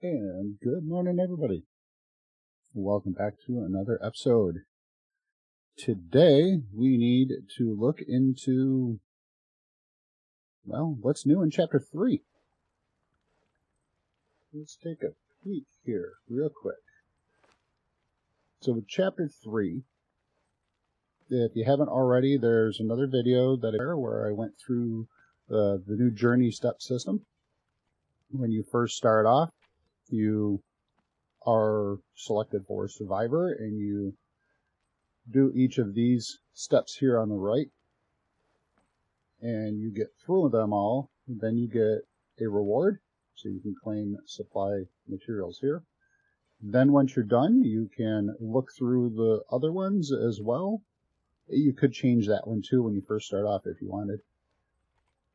And good morning, everybody. Welcome back to another episode. Today, we need to look into, well, what's new in Chapter 3. Let's take a peek here real quick. So with Chapter 3, if you haven't already, there's another video where I went through the new journey step system. When you first start off, you are selected for Survivor, and you do each of these steps here on the right, and you get through them all. Then you get a reward, so you can claim supply materials here. Then once you're done, you can look through the other ones as well. You could change that one too when you first start off if you wanted.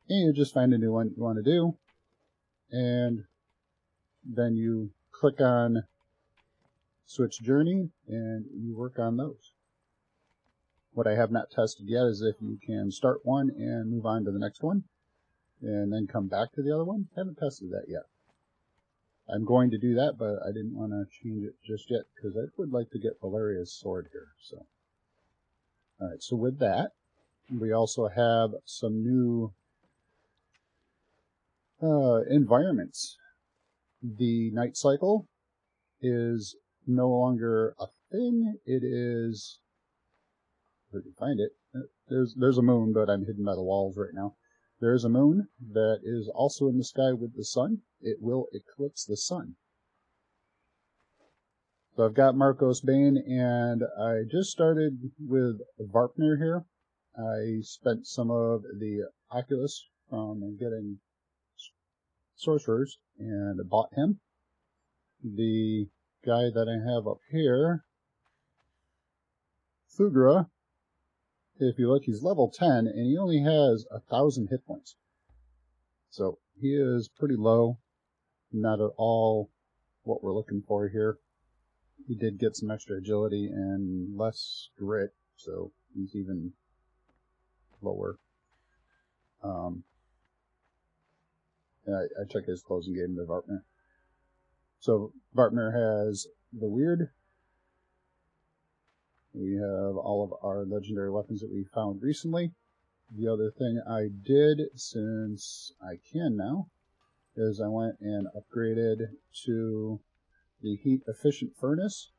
And you just find a new one you want to do, and then you click on Switch Journey, and you work on those. What I have not tested yet is if you can start one and move on to the next one, and then come back to the other one. Haven't tested that yet. I'm going to do that, but I didn't want to change it just yet, because I would like to get Valeria's sword here. So, alright, so with that, we also have some new environments. The night cycle is no longer a thing. It is, where do you find it? There's a moon, but I'm hidden by the walls right now. There's a moon that is also in the sky with the sun. It will eclipse the sun. So I've got Marcos Bane, and I just started with Varpner here. I spent some of the Oculus from getting sorcerers and bought him. The guy that I have up here, Thugra, if you look, he's level 10, and he only has 1,000 hit points. So he is pretty low, not at all what we're looking for here. He did get some extra agility and less grit, so he's even lower. I check his closing game to Varpner. So Varpner has the Weird. We have all of our legendary weapons that we found recently. The other thing I did, since I can now, is I went and upgraded to the heat efficient furnace.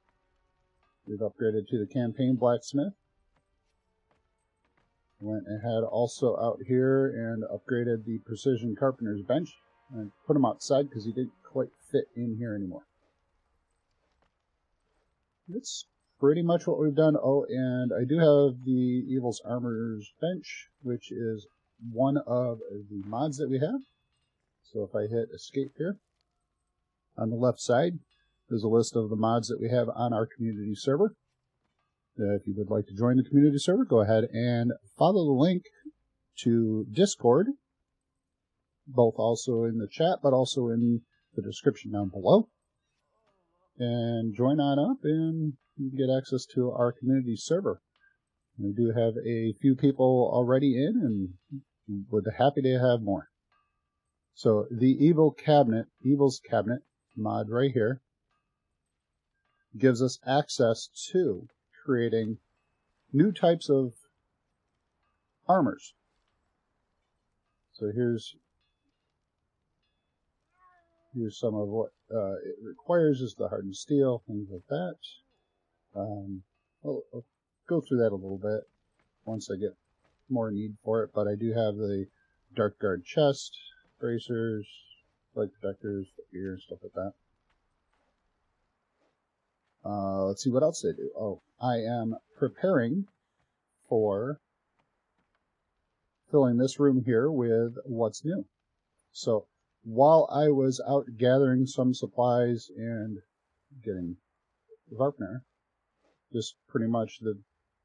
We've upgraded to the campaign blacksmith. Went ahead also out here and upgraded the precision carpenter's bench. And put him outside because he didn't quite fit in here anymore. That's pretty much what we've done. Oh, and I do have the Evil's Armor's bench, which is one of the mods that we have. So if I hit escape here, on the left side, there's a list of the mods that we have on our community server. If you would like to join the community server, go ahead and follow the link to Discord, both also in the chat, but also in the description down below. And join on up, and you can get access to our community server. We do have a few people already in, and we're happy to have more. So the Evil's Cabinet mod right here gives us access to creating new types of armors. So here's some of what it requires, is the hardened steel, things like that. I'll go through that a little bit once I get more need for it, but I do have the Dark Guard chest, bracers, light protectors, gear, and stuff like that. Let's see what else I do. Oh, I am preparing for filling this room here with what's new. So while I was out gathering some supplies and getting Varpner, just pretty much the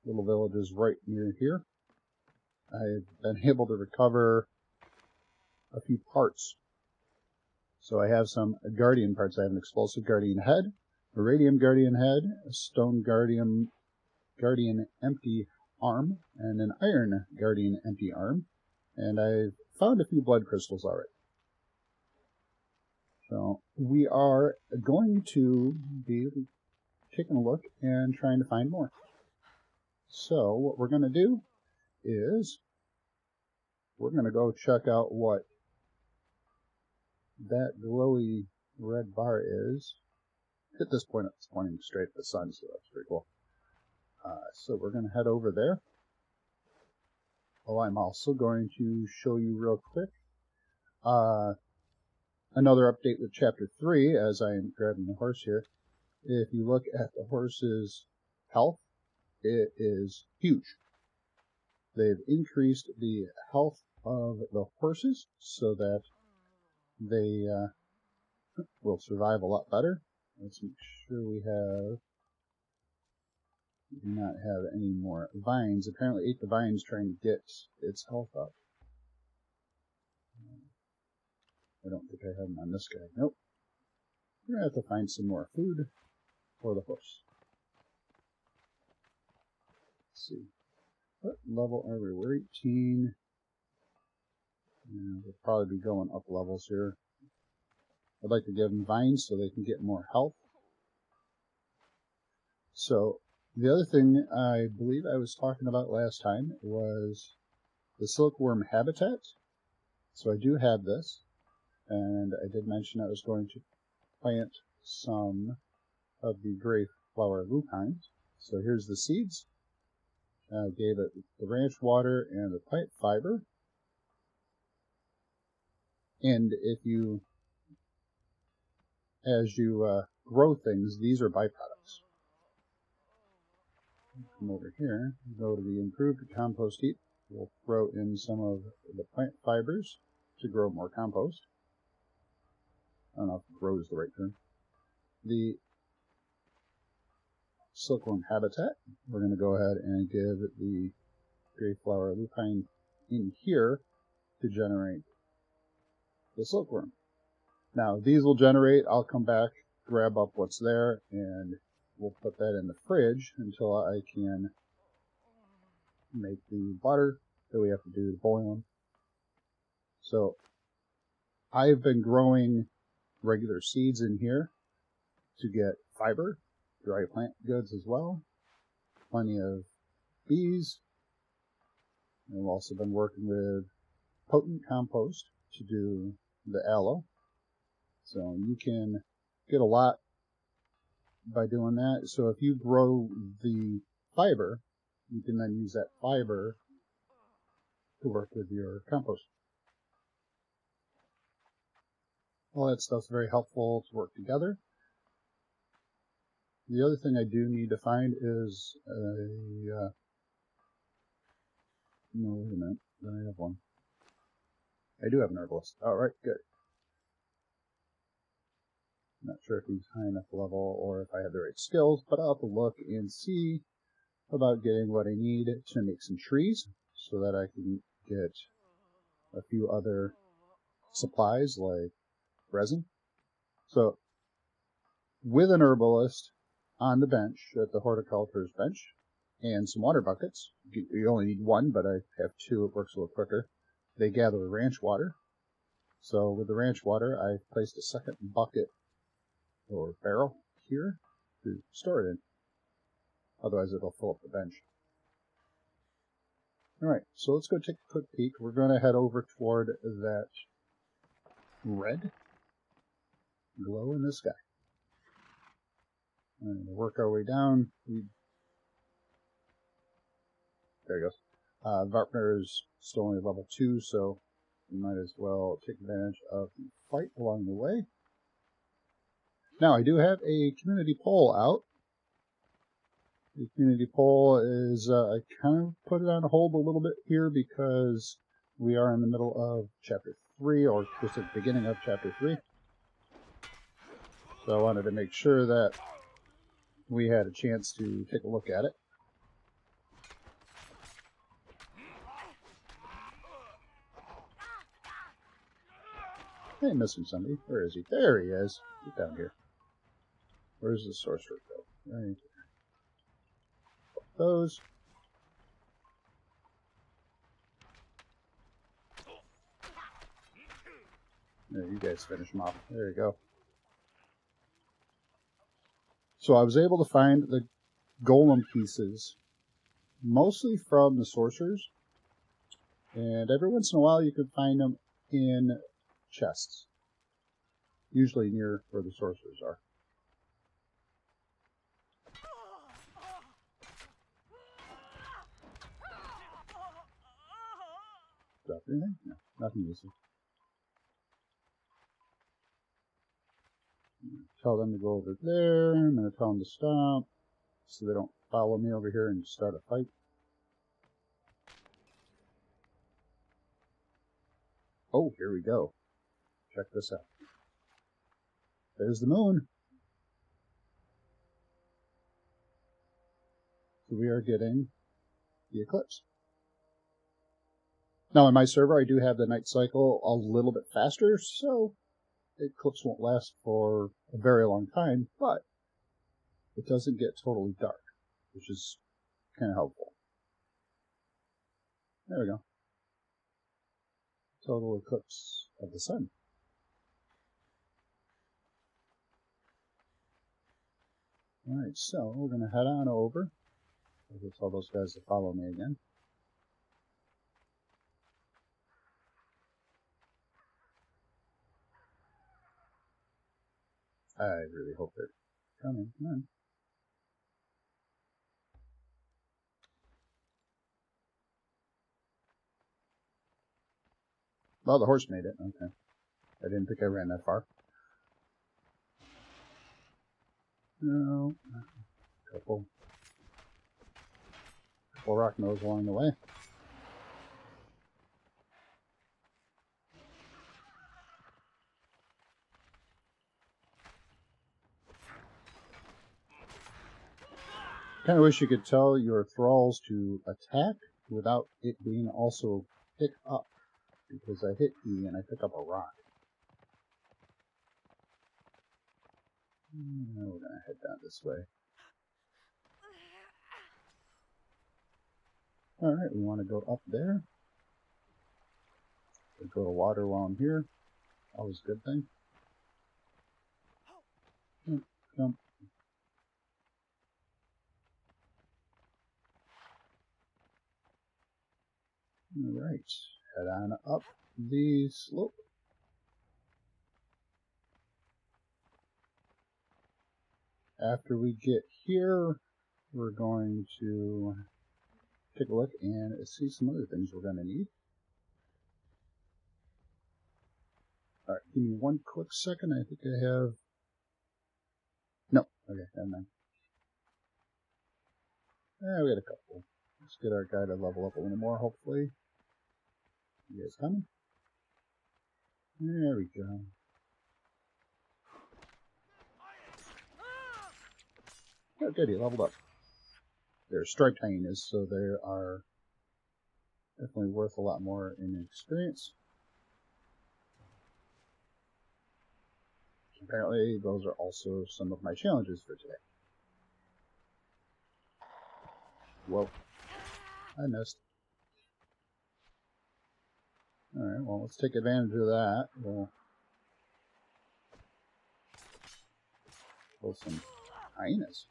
little village is right near here, I've been able to recover a few parts. So I have some Guardian parts. I have an explosive Guardian head, a Radium Guardian head, a Stone Guardian empty arm, and an Iron Guardian empty arm. And I've found a few blood crystals already. So we are going to be taking a look and trying to find more. So what we're going to do is we're going to go check out what that glowy red bar is. At this point, it's pointing straight at the sun, so that's pretty cool. So we're going to head over there. Oh, I'm also going to show you real quick another update with Chapter 3, as I am grabbing the horse here. If you look at the horse's health, it is huge. They've increased the health of the horses so that they will survive a lot better. Let's make sure we do not have any more vines. Apparently ate the vines trying to get its health up. I don't think I have them on this guy. Nope. We're going to have to find some more food for the horse. Let's see. What level are we? We're 18. We'll probably be going up levels here. I'd like to give them vines so they can get more health. So, the other thing I believe I was talking about last time was the silkworm habitat. So I do have this, and I did mention I was going to plant some of the gray flower lupines. So here's the seeds. I gave it the ranch water and the plant fiber. And if you, as you grow things, these are byproducts. Come over here, go to the improved compost heap. We'll throw in some of the plant fibers to grow more compost. I don't know if grow is the right term. The silkworm habitat, we're going to go ahead and give the gray flower lupine in here to generate the silkworm. Now, these will generate. I'll come back, grab up what's there, and we'll put that in the fridge until I can make the butter that we have to do to boil them. So, I've been growing regular seeds in here to get fiber, dry plant goods as well, plenty of bees. And I've also been working with potent compost to do the aloe. So you can get a lot by doing that. So if you grow the fiber, you can then use that fiber to work with your compost. All that stuff's very helpful to work together. The other thing I do need to find is a... no, wait a minute. Don't I have one? I do have an herbalist. Alright, good. Not sure if he's high enough level or if I have the right skills, but I'll have to look and see about getting what I need to make some trees so that I can get a few other supplies like resin. So, with an herbalist on the bench at the horticulturer's bench and some water buckets, you only need one, but I have two, it works a little quicker. They gather ranch water. So with the ranch water, I've placed a second bucket or barrel here to store it in. Otherwise it'll fill up the bench. Alright, so let's go take a quick peek. We're going to head over toward that red glow in the sky. And we'll work our way down. There he goes. Varpner is still only level 2, so we might as well take advantage of the fight along the way. Now, I do have a community poll out. The community poll is, I kind of put it on hold a little bit here because we are in the middle of Chapter 3, or just at the beginning of Chapter 3. So I wanted to make sure that we had a chance to take a look at it. Hey, I'm missing somebody. Where is he? There he is. Get down here. Where's the sorcerer go? Right here. Those. There, you guys finish them off. There you go. So I was able to find the golem pieces, mostly from the sorcerers, and every once in a while you can find them in chests, usually near where the sorcerers are. Drop anything? No, nothing useful. Tell them to go over there. I'm going to tell them to stop so they don't follow me over here and start a fight. Oh, here we go. Check this out. There's the moon. So we are getting the eclipse. Now, in my server, I do have the night cycle a little bit faster, so the eclipse won't last for a very long time, but it doesn't get totally dark, which is kind of helpful. There we go. Total eclipse of the sun. Alright, so we're going to head on over. I'll tell those guys to follow me again. I really hope they're coming. Come on. Well, the horse made it. Okay. I didn't think I ran that far. No. Couple rock nose along the way. Kind of wish you could tell your thralls to attack without it being also pick up, because I hit E and I pick up a rock. Now we're gonna head down this way. Alright, we want to go up there. We go to water while I'm here. Always a good thing. Jump. Alright, head on up the slope. After we get here, we're going to take a look and see some other things we're going to need. Alright, give me one quick second. I think I have... No, okay, never mind. We got a couple. Let's get our guy to level up a little more, hopefully. You guys coming? There we go. Oh, good, he leveled up. They're striped hyenas, so they are definitely worth a lot more in experience. Apparently, those are also some of my challenges for today. Whoa. I missed. Alright, well, let's take advantage of that. We'll kill some hyenas.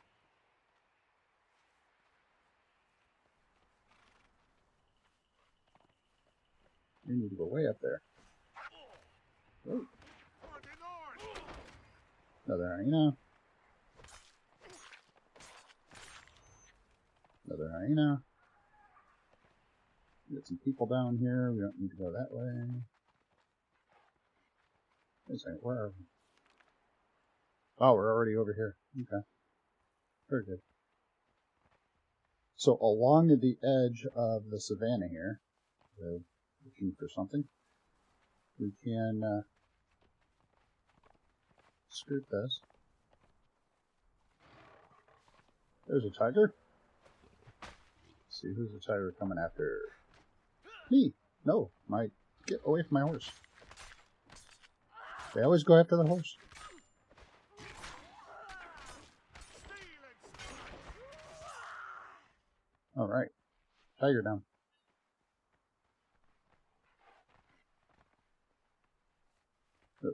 We need to go way up there. Whoa. Another hyena. Another hyena. We got some people down here. We don't need to go that way. Wait a second, where are we? Oh, we're already over here. Okay. Very good. So along the edge of the savannah here, looking for something, we can skirt this. There's a tiger. Let's see, who's the tiger coming after? Me. No, get away from my horse. They always go after the horse. Alright. Tiger down.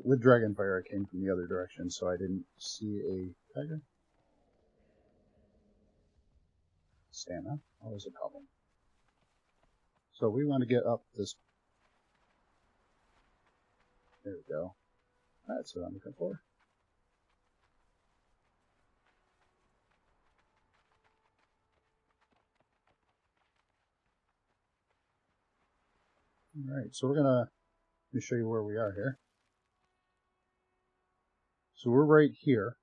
With Dragonfire, I came from the other direction, so I didn't see a tiger. stamina. Always a problem. So we want to get up this. There we go. That's what I'm looking for. Alright, so let me show you where we are here. So we're right here.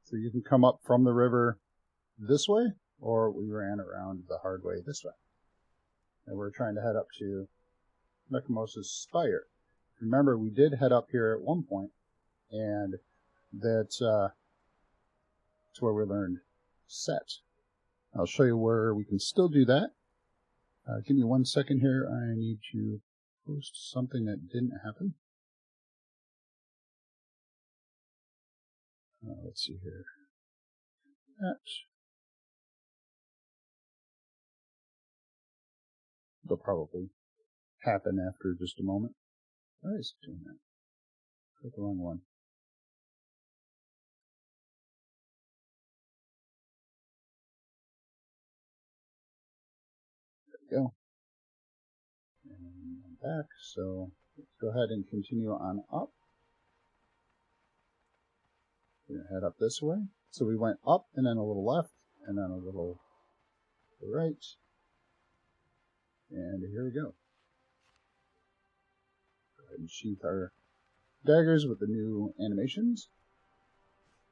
So you can come up from the river this way, or we ran around the hard way this way. And we're trying to head up to Mechamosis Spire. Remember, we did head up here at one point, and that's where we learned set. I'll show you where we can still do that. Give me 1 second here. I need to post something that didn't happen. Let's see here. That. It'll probably happen after just a moment. Why is it doing that? Click the wrong one. There we go. And I'm back, so let's go ahead and continue on up. We're going to head up this way. So we went up and then a little left and then a little to the right. And here we go. Go ahead and sheath our daggers with the new animations.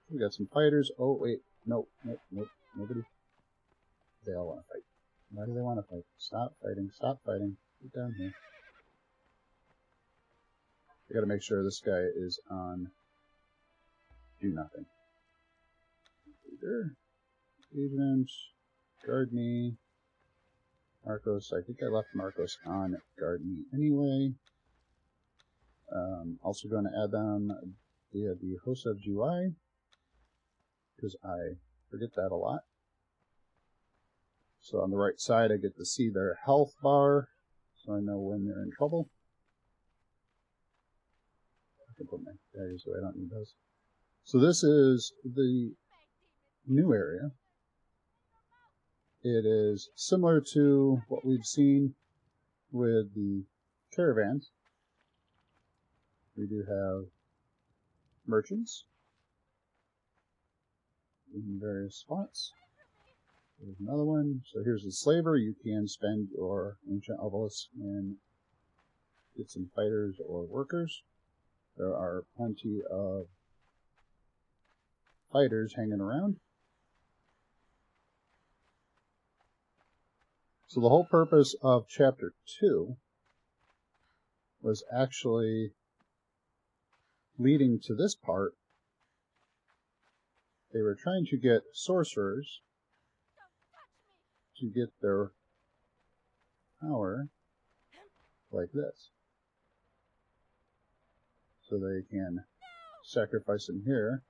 We got some fighters. Oh, wait. Nope. Nobody. They all want to fight. Why do they want to fight? Stop fighting. Stop fighting. Get down here. I gotta make sure this guy is on do nothing. Leader. Agent. Guard me. Marcos. I think I left Marcos on guard me anyway. Also going to add them via the host of GUI because I forget that a lot. So on the right side I get to see their health bar so I know when they're in trouble. I can put my daggers away, I don't need those. So this is the new area. It is similar to what we've seen with the caravans. We do have merchants in various spots. There's another one. So here's the slaver. You can spend your ancient obelisks and get some fighters or workers. There are plenty of fighters hanging around. So the whole purpose of Chapter 2 was actually leading to this part. They were trying to get sorcerers to get their power like this. So they can sacrifice them here.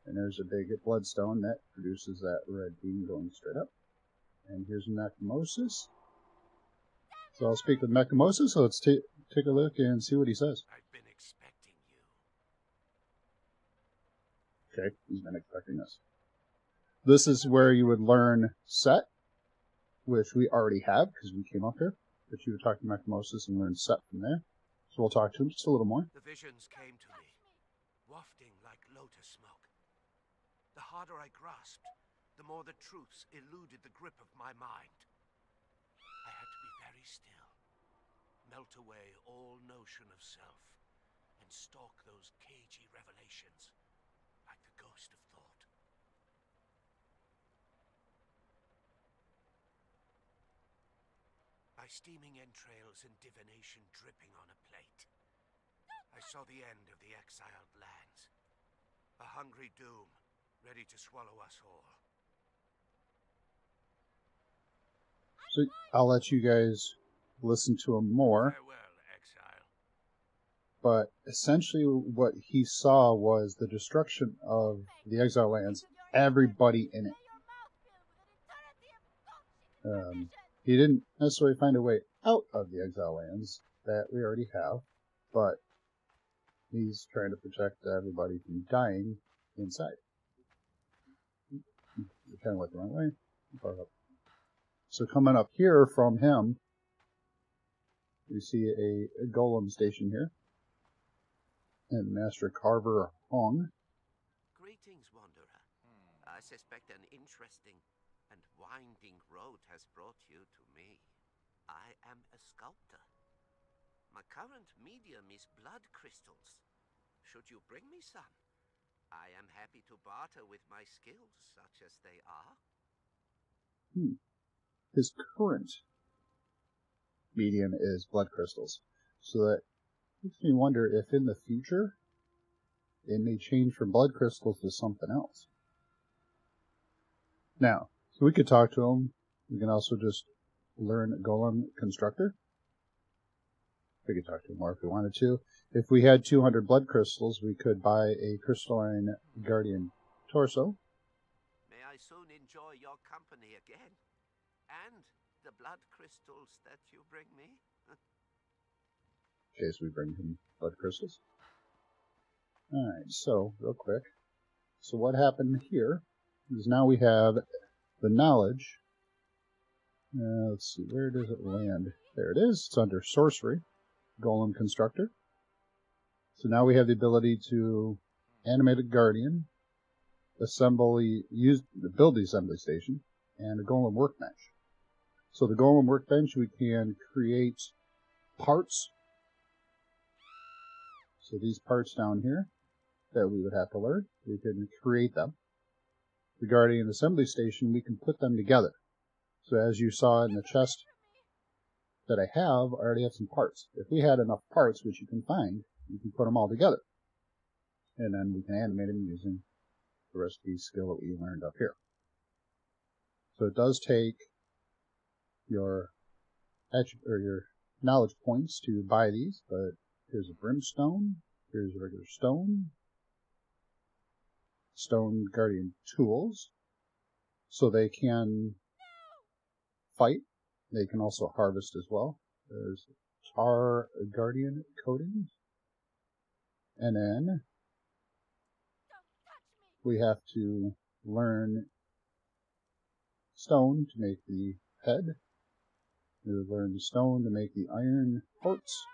And there's a big bloodstone that produces that red beam going straight up. And here's Mechamosis. So I'll speak with Mechamosis, so let's take a look and see what he says. I've been expecting you. Okay, he's been expecting us. This is where you would learn set, which we already have because we came up here. But you would talk to Mechamosis and learn set from there. So we'll talk to him just a little more. The visions came to me, wafting like lotus smoke. The harder I grasped, the more the truths eluded the grip of my mind. I had to be very still, melt away all notion of self, and stalk those cagey revelations like the ghost of thought. My steaming entrails and divination dripping on a plate, I saw the end of the Exiled Lands. A hungry doom, ready to swallow us all. So I'll let you guys listen to him more. Farewell, Exile. But essentially what he saw was the destruction of the Exile Lands, everybody in it. He didn't necessarily find a way out of the Exile Lands that we already have, but he's trying to protect everybody from dying inside. We kind of went the wrong way. So coming up here from him, we see a golem station here. And Master Carver Hong. Greetings, Wanderer. I suspect an interesting and winding road has brought you to me. I am a sculptor. My current medium is blood crystals. Should you bring me some, I am happy to barter with my skills, such as they are. His current medium is blood crystals. So that makes me wonder if in the future it may change from blood crystals to something else. Now, so we could talk to him. We can also just learn Golem Constructor. We could talk to him more if we wanted to. If we had 200 blood crystals, we could buy a crystalline guardian torso. May I soon enjoy your company again, and the blood crystals that you bring me. Okay, so we bring him blood crystals. Alright, so, real quick. So what happened here is now we have the knowledge. Let's see, where does it land? There it is. It's under Sorcery, Golem Constructor. So now we have the ability to animate a guardian, build the assembly station, and a golem workbench. So the golem workbench, we can create parts. So these parts down here that we would have to learn, we can create them. The guardian assembly station, we can put them together. So as you saw in the chest that I have, I already have some parts. If we had enough parts, which you can find, you can put them all together. And then we can animate them using the recipe skill that we learned up here. So it does take your knowledge points to buy these, but here's a brimstone, here's a regular stone guardian tools, so they can fight. They can also harvest as well. There's tar guardian coatings, and then we have to learn stone to make the head. We learn stone to make the iron parts.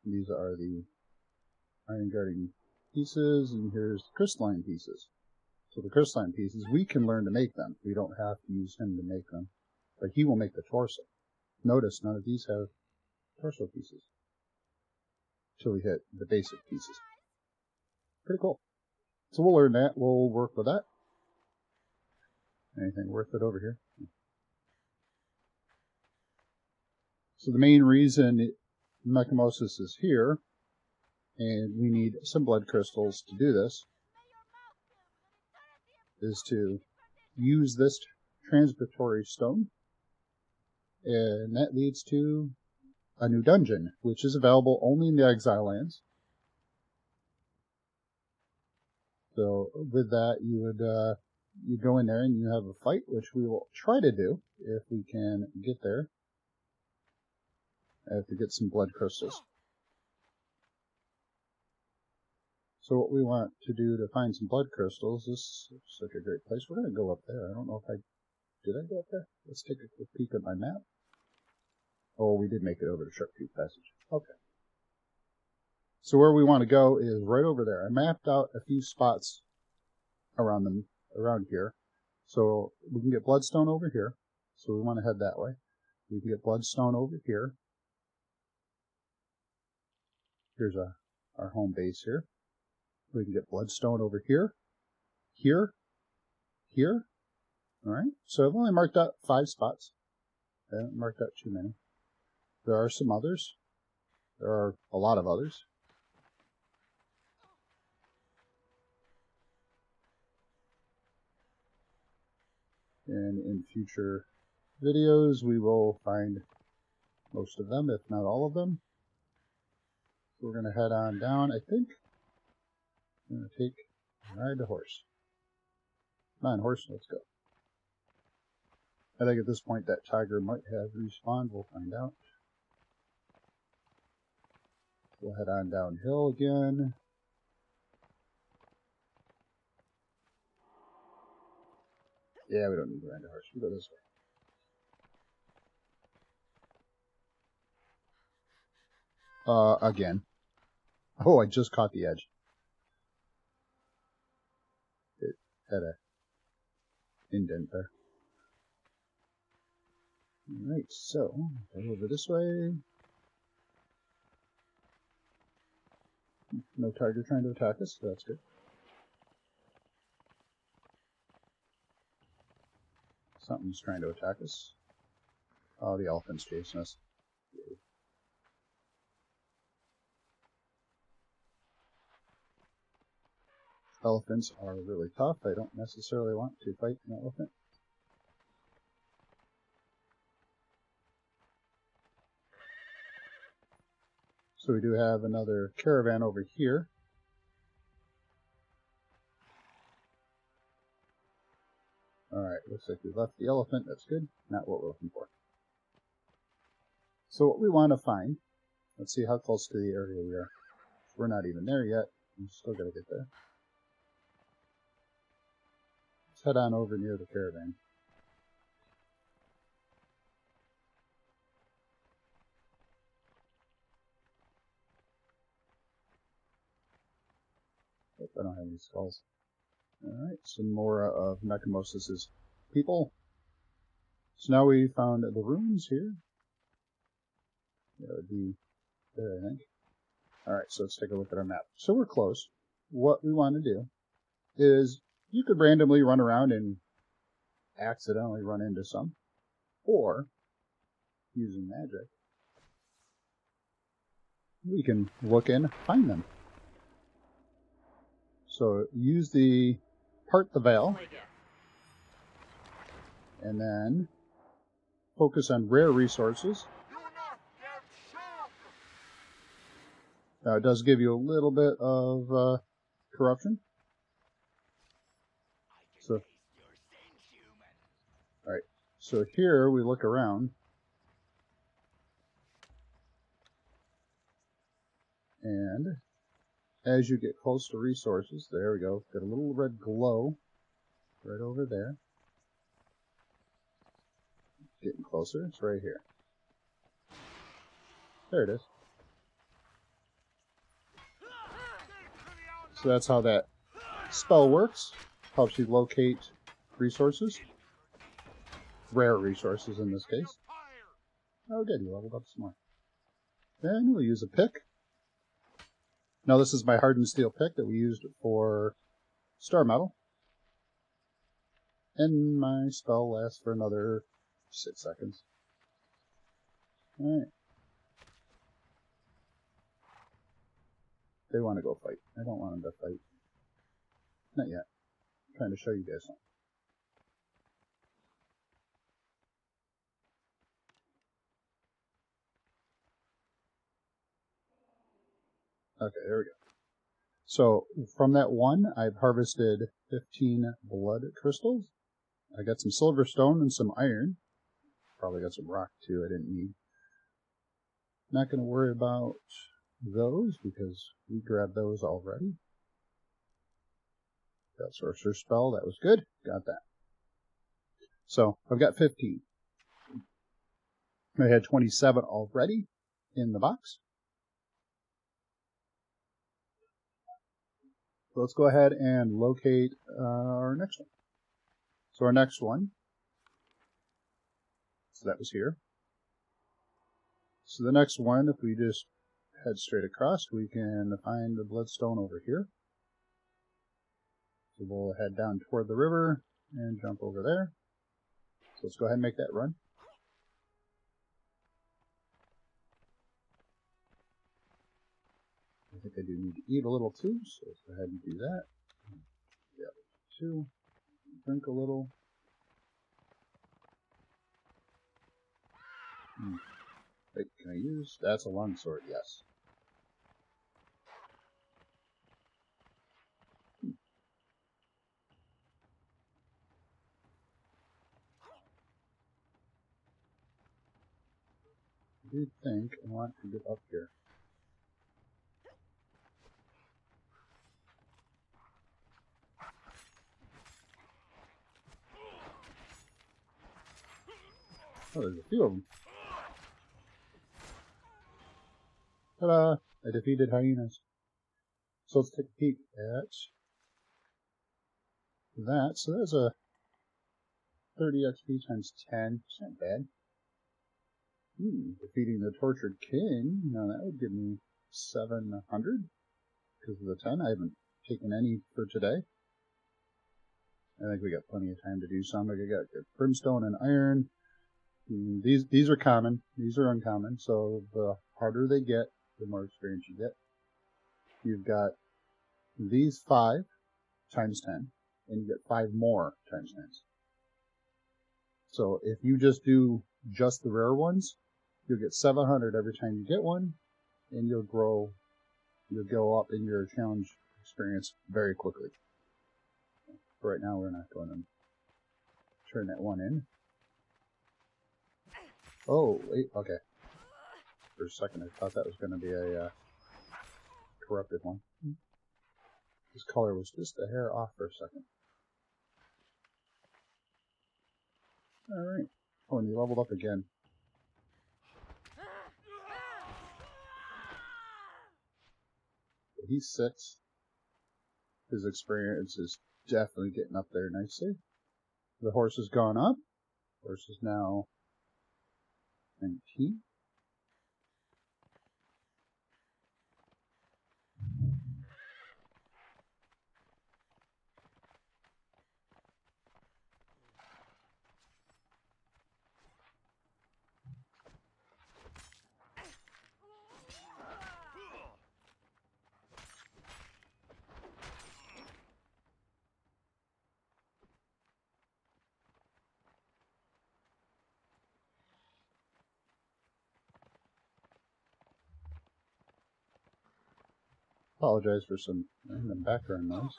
These are the iron guardian pieces, and here's the crystalline pieces. So the crystalline pieces, we can learn to make them. We don't have to use him to make them, but he will make the torso. Notice none of these have torso pieces until we hit the basic pieces. Pretty cool. So we'll learn that. We'll work with that. Anything worth it over here? So the main reason Mechamosis is here, and we need some blood crystals to do this, is to use this transitory stone, and that leads to a new dungeon, which is available only in the Exile Lands. So with that, you go in there and you have a fight, which we will try to do if we can get there. I have to get some blood crystals. So what we want to do to find some blood crystals, this is such a great place. We're going to go up there. I don't know if did I go up there? Let's take a quick peek at my map. Oh, we did make it over to Sharptooth Passage. Okay. So where we want to go is right over there. I mapped out a few spots around here. So we can get bloodstone over here. So we want to head that way. We can get bloodstone over here. Here's our home base here. We can get bloodstone over here, here. Alright, so I've only marked out 5 spots. I haven't marked out too many. There are some others. There are a lot of others. And in future videos, we will find most of them, if not all of them. So we're going to head on down, I think. I'm going to ride the horse. Come on, horse, let's go. I think at this point that tiger might have respawned. We'll find out. We'll head on downhill again. Yeah, we don't need to ride a horse. We go this way. Again. Oh, I just caught the edge. It had a indent there. Alright, so, head over this way. No tiger trying to attack us, so that's good. Something's trying to attack us. Oh, the elephant's chasing us. Elephants are really tough. I don't necessarily want to fight an elephant. So we do have another caravan over here. Alright, looks like we left the elephant. That's good. Not what we're looking for. So what we want to find, let's see how close to the area we are. We're not even there yet. We still got to get there. Let's head on over near the caravan. But I don't have any skulls. Alright, some more of Necromosis's people. So now we found the ruins here. That would be there, I think. Alright, so let's take a look at our map. So we're close. What we want to do is, you could randomly run around and accidentally run into some. Or, using magic, we can look and find them. So use the part the veil, and then focus on rare resources. Now it does give you a little bit of corruption. So, alright, so here we look around, and as you get close to resources, there we go, got a little red glow right over there. Getting closer, it's right here. There it is. So that's how that spell works. Helps you locate resources. Rare resources in this case. Oh good, you leveled up some more. Then we'll use a pick. Now this is my hardened steel pick that we used for star metal. And my spell lasts for another 6 seconds. Alright. They want to go fight. I don't want them to fight. Not yet. I'm trying to show you guys something. Okay, there we go. So, from that one, I've harvested 15 blood crystals. I got some silver stone and some iron. Probably got some rock too I didn't need. Not going to worry about those because we grabbed those already. Got sorcerer spell, that was good. Got that. So, I've got 15. I had 27 already in the box. So let's go ahead and locate our next one. So our next one, so that was here. So the next one, if we just head straight across, we can find the bloodstone over here. So we'll head down toward the river and jump over there. So let's go ahead and make that run. I think I do need to eat a little too, so let's go ahead and do that. Yeah, 2. Drink a little. Wait, can I use? That's a longsword, yes. I do think I want to get up here. Oh, there's a few of them. Ta-da! I defeated hyenas. So let's take a peek at that. So there's a 30 XP times 10. It's not bad. Defeating the tortured king. Now that would give me 700 because of the 10. I haven't taken any for today. I think we got plenty of time to do some. Like I got brimstone and iron. These are common. These are uncommon. So the harder they get, the more experience you get. You've got these 5 times 10, and you get 5 more times 10. So if you just do just the rare ones, you'll get 700 every time you get one, and you'll go up in your challenge experience very quickly. For right now, we're not going to turn that one in. Oh, wait, okay. For a second, I thought that was going to be a corrupted one. This color was just a hair off for a second. Alright. Oh, and he leveled up again. He's 6. His experience is definitely getting up there nicely. The horse has gone up. Horse is now 19. Apologize for some random background noise.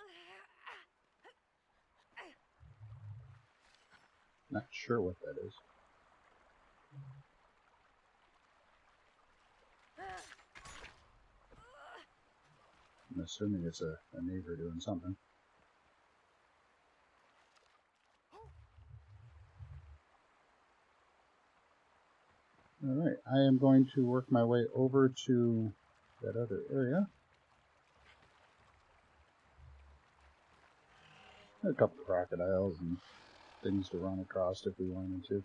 Not sure what that is. I'm assuming it's a neighbor doing something. Alright, I am going to work my way over to that other area. A couple of crocodiles and things to run across if we wanted to.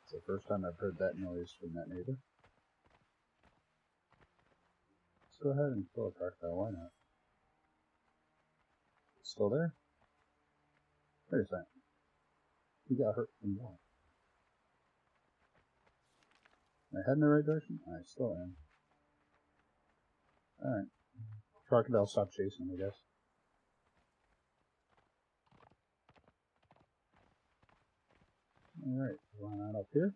It's the first time I've heard that noise from that neighbor. Let's go ahead and kill a crocodile, why not? Still there? Wait a second. He got hurt from what? Am I heading in the right direction? I still am. Alright. Crocodile stopped chasing, I guess. Alright, run on up here.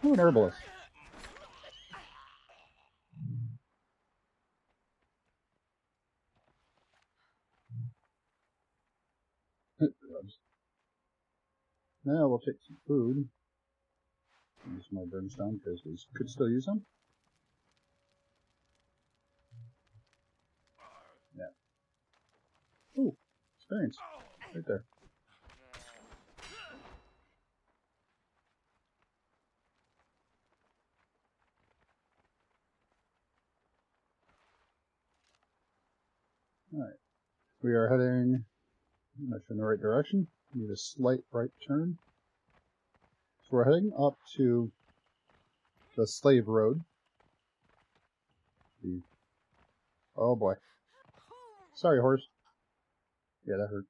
Oh, an herbalist. Now we'll take some food. Use more brimstone because we could still use them. Yeah. Ooh, experience. Right there. Alright. We are heading much in the right direction. Need a slight right turn. So we're heading up to the slave road. Oh boy. Sorry, horse. Yeah, that hurt.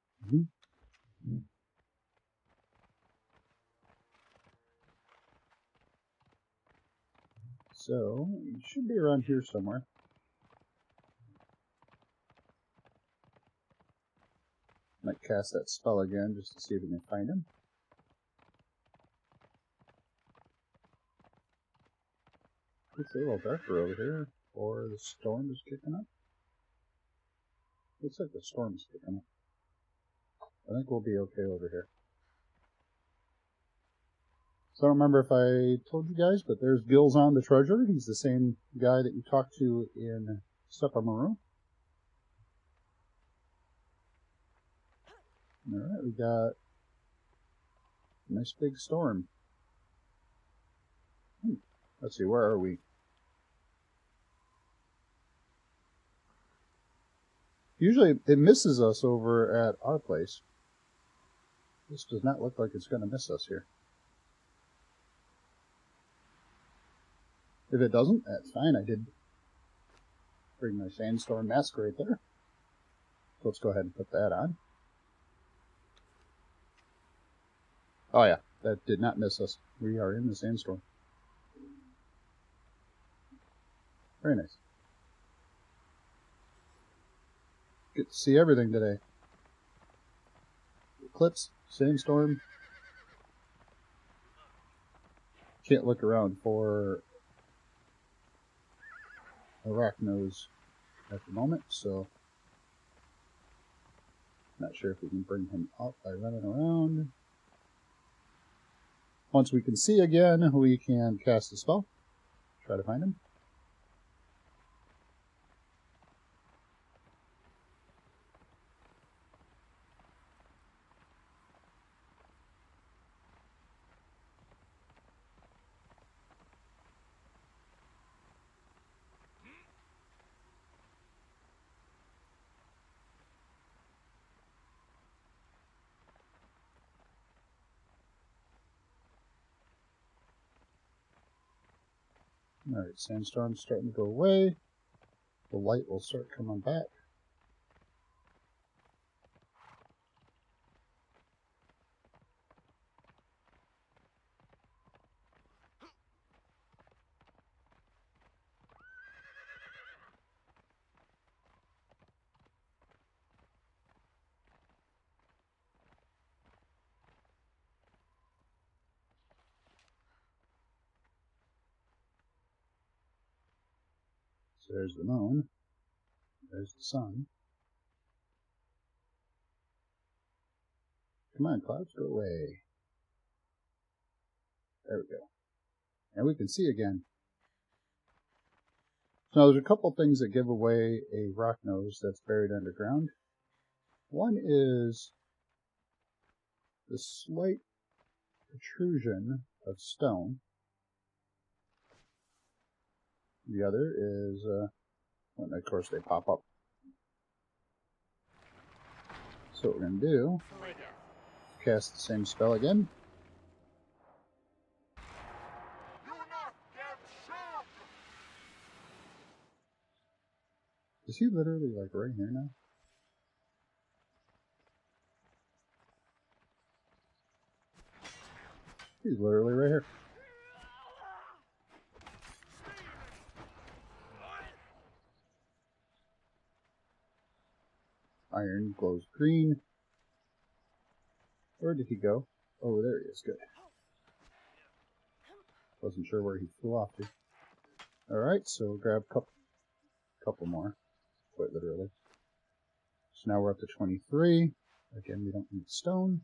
So, he should be around here somewhere. Might cast that spell again just to see if we can find him. It's a little darker over here, or the storm is kicking up. Looks like the storm is kicking up. I think we'll be okay over here. So I don't remember if I told you guys, but there's Gilzon the Treasurer. He's the same guy that you talked to in Stepa Maru. Alright, we got a nice big storm. Let's see, where are we? Usually it misses us over at our place. This does not look like it's going to miss us here. If it doesn't, that's fine. I did bring my Sandstorm mask right there. So let's go ahead and put that on. Oh yeah, that did not miss us. We are in the Sandstorm. Very nice. Get to see everything today. Eclipse, Sandstorm. Can't look around for a rock nose at the moment, so not sure if we can bring him up by running around. Once we can see again, we can cast a spell. Try to find him. Alright, Sandstorm's starting to go away. The light will start coming back. So there's the moon. There's the sun. Come on, clouds, go away. There we go. And we can see again. Now there's a couple things that give away a rock nose that's buried underground. One is the slight protrusion of stone. The other is, and of course they pop up. So what we're going to do, cast the same spell again. Is he literally like right here now? He's literally right here. Iron glows green. Where did he go? Oh, there he is. Good. Wasn't sure where he flew off to. Alright, so we'll grab a couple more. Quite literally. So now we're up to 23. Again, we don't need stone.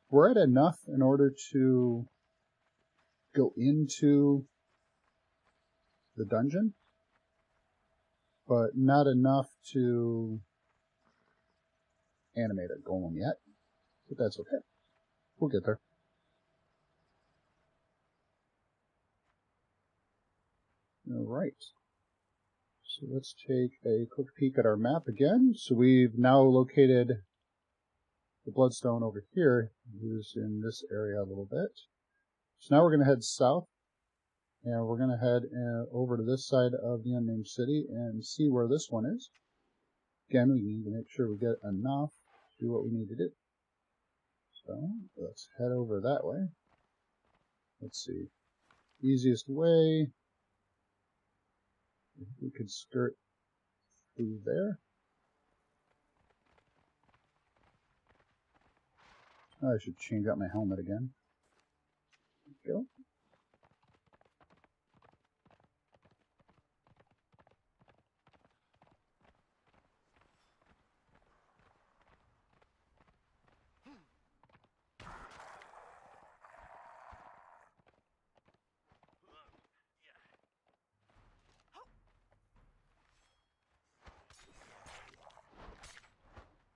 We're at enough in order to go into the dungeon, but not enough to animate a golem yet. But that's okay. We'll get there. Alright. So let's take a quick peek at our map again. So we've now located the bloodstone over here, who's in this area a little bit. So now we're going to head south, and we're going to head over to this side of the unnamed city and see where this one is. Again, we need to make sure we get enough to do what we need to do. So let's head over that way. Let's see. Easiest way, if we could skirt through there. I should change out my helmet again. Go.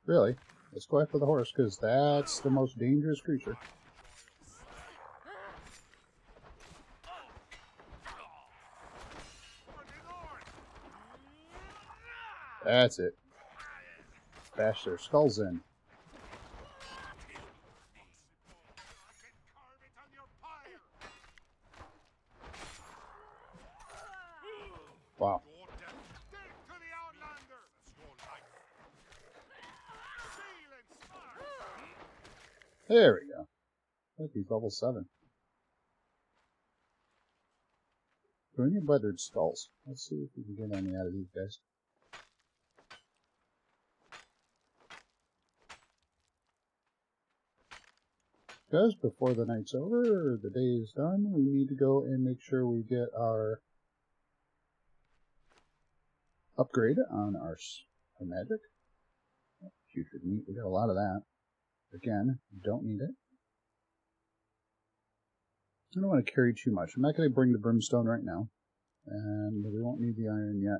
Really? Let's go after the horse, because that's the most dangerous creature. That's it. Bash their skulls in. Wow. There we go. I think he's level 7. So we need weathered skulls. Let's see if we can get any out of these guys. Because before the night's over, or the day is done, we need to go and make sure we get our upgrade on our magic. Putrid meat, we got a lot of that. Again, don't need it. I don't want to carry too much. I'm not going to bring the brimstone right now. And we won't need the iron yet.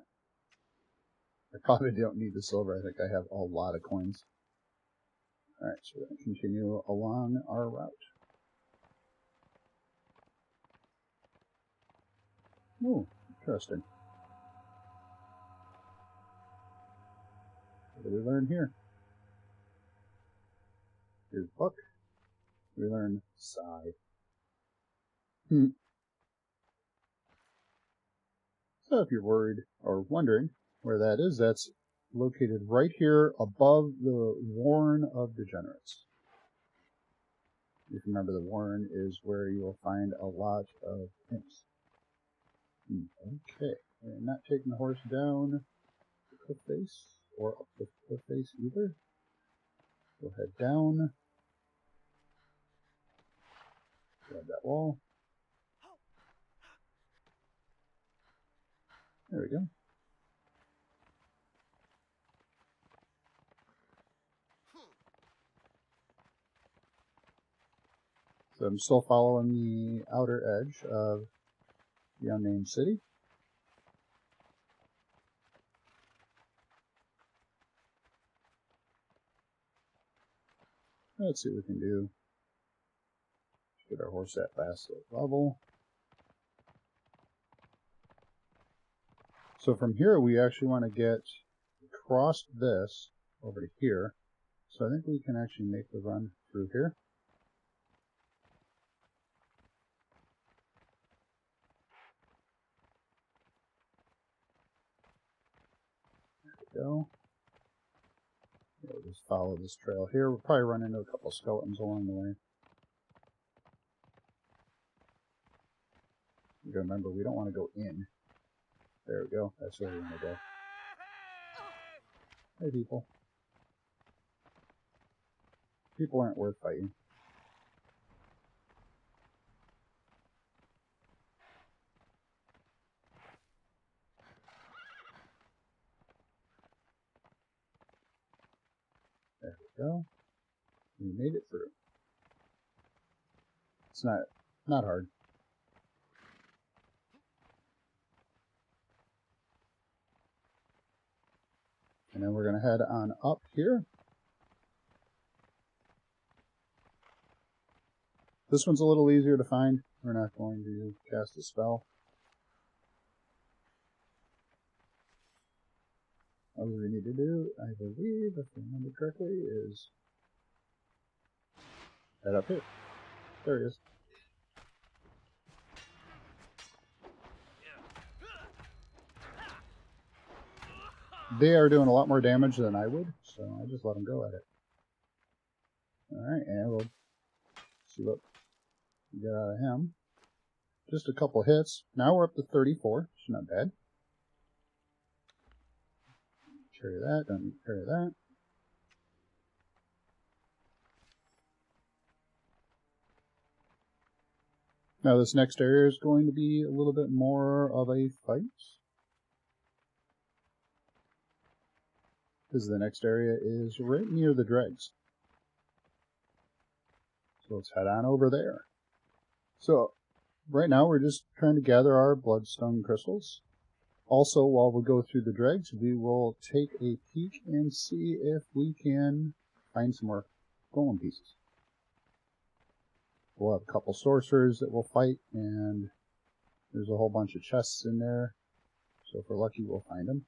I probably don't need the silver. I think I have a lot of coins. Alright, so we're going to continue along our route. Oh, interesting. What do we learn here? Here's book. We learn sigh. So if you're worried or wondering where that is, that's located right here above the Warren of Degenerates. If you remember, the Warren is where you will find a lot of imps. Okay, we're not taking the horse down the cliff face or up the cliff face either. We'll head down. Grab that wall. There we go. So I'm still following the outer edge of the unnamed city. Let's see what we can do. Get our horse at last level. So from here, we actually want to get across this over to here. So I think we can actually make the run through here. There we go. We'll just follow this trail here. We'll probably run into a couple of skeletons along the way. You gotta remember, we don't want to go in. There we go. That's where we want to go. Hey, people. People aren't worth fighting. There we go. We made it through. It's not hard. And then we're going to head on up here. This one's a little easier to find. We're not going to cast a spell. All we need to do, I believe, if I remember correctly, is head up here. There he is. They are doing a lot more damage than I would, so I just let them go at it. Alright, and we'll see what we get out of him. Just a couple hits. Now we're up to 34, which is not bad. Carry that, don't need to carry that. Now this next area is going to be a little bit more of a fight, because the next area is right near the dregs. So let's head on over there. So right now we're just trying to gather our bloodstone crystals. Also, while we go through the dregs, we will take a peek and see if we can find some more golem pieces. We'll have a couple sorcerers that we'll fight, and there's a whole bunch of chests in there. So if we're lucky, we'll find them.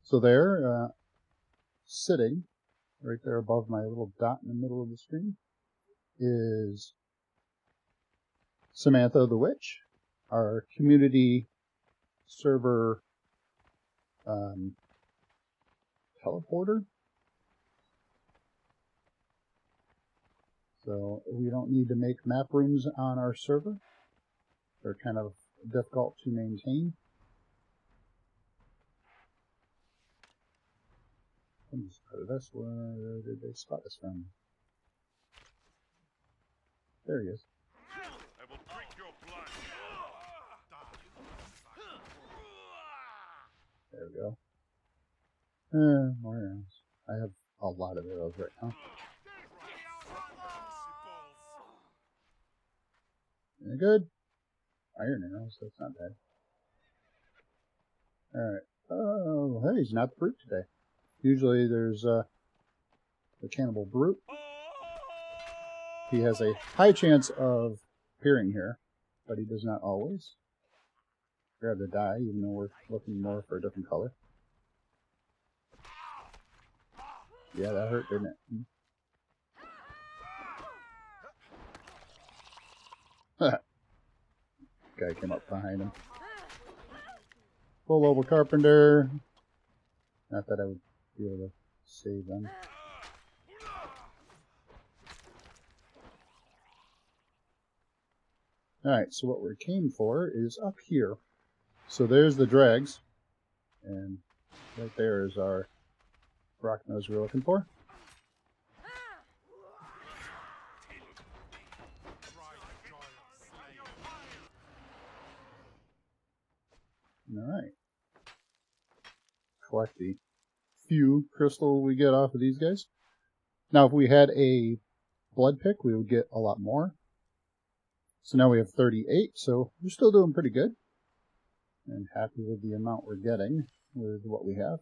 So there, sitting right there above my little dot in the middle of the screen, is Samantha the Witch, our community server teleporter. So we don't need to make map rooms on our server. They're kind of difficult to maintain. That's where did they spot us from? There he is. I will drink your blood. There we go. More arrows. I have a lot of arrows right now. They're good. Iron arrows, that's not bad. Alright. Oh, hey, he's not the brute today. Usually there's the cannibal brute. He has a high chance of appearing here, but he does not always. Grab the die, even though we're looking more for a different color. Yeah, that hurt, didn't it? Guy came up behind him. Full level carpenter. Not that I would be able to save them. Alright, so what we came for is up here. So there's the dregs. And right there is our rock nose we're looking for. Alright. Collect the few crystal we get off of these guys. Now if we had a blood pick, we would get a lot more. So now we have 38, so we're still doing pretty good. And happy with the amount we're getting with what we have.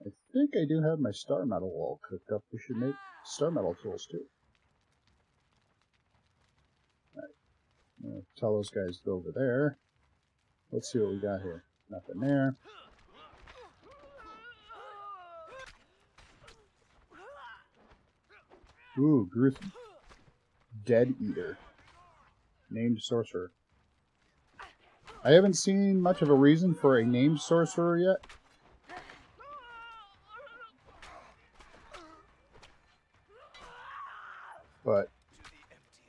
I think I do have my star metal all cooked up. We should make star metal tools too. Alright, I'm going to tell those guys to go over there. Let's see what we got here. Nothing there. Ooh, gruesome. Dead Eater. Named sorcerer. I haven't seen much of a reason for a named sorcerer yet. But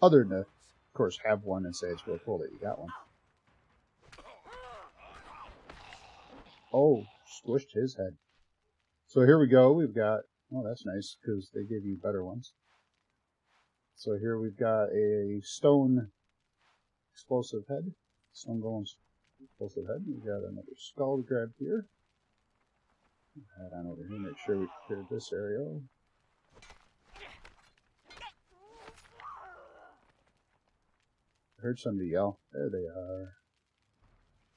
other than to, of course, have one and say it's really cool that you got one. Oh, squished his head. So here we go. We've got, oh, that's nice because they give you better ones. So here we've got a stone explosive head. Stone golem explosive head. We've got another skull to grab here. Head on over here, make sure we clear this area. I heard somebody yell. There they are.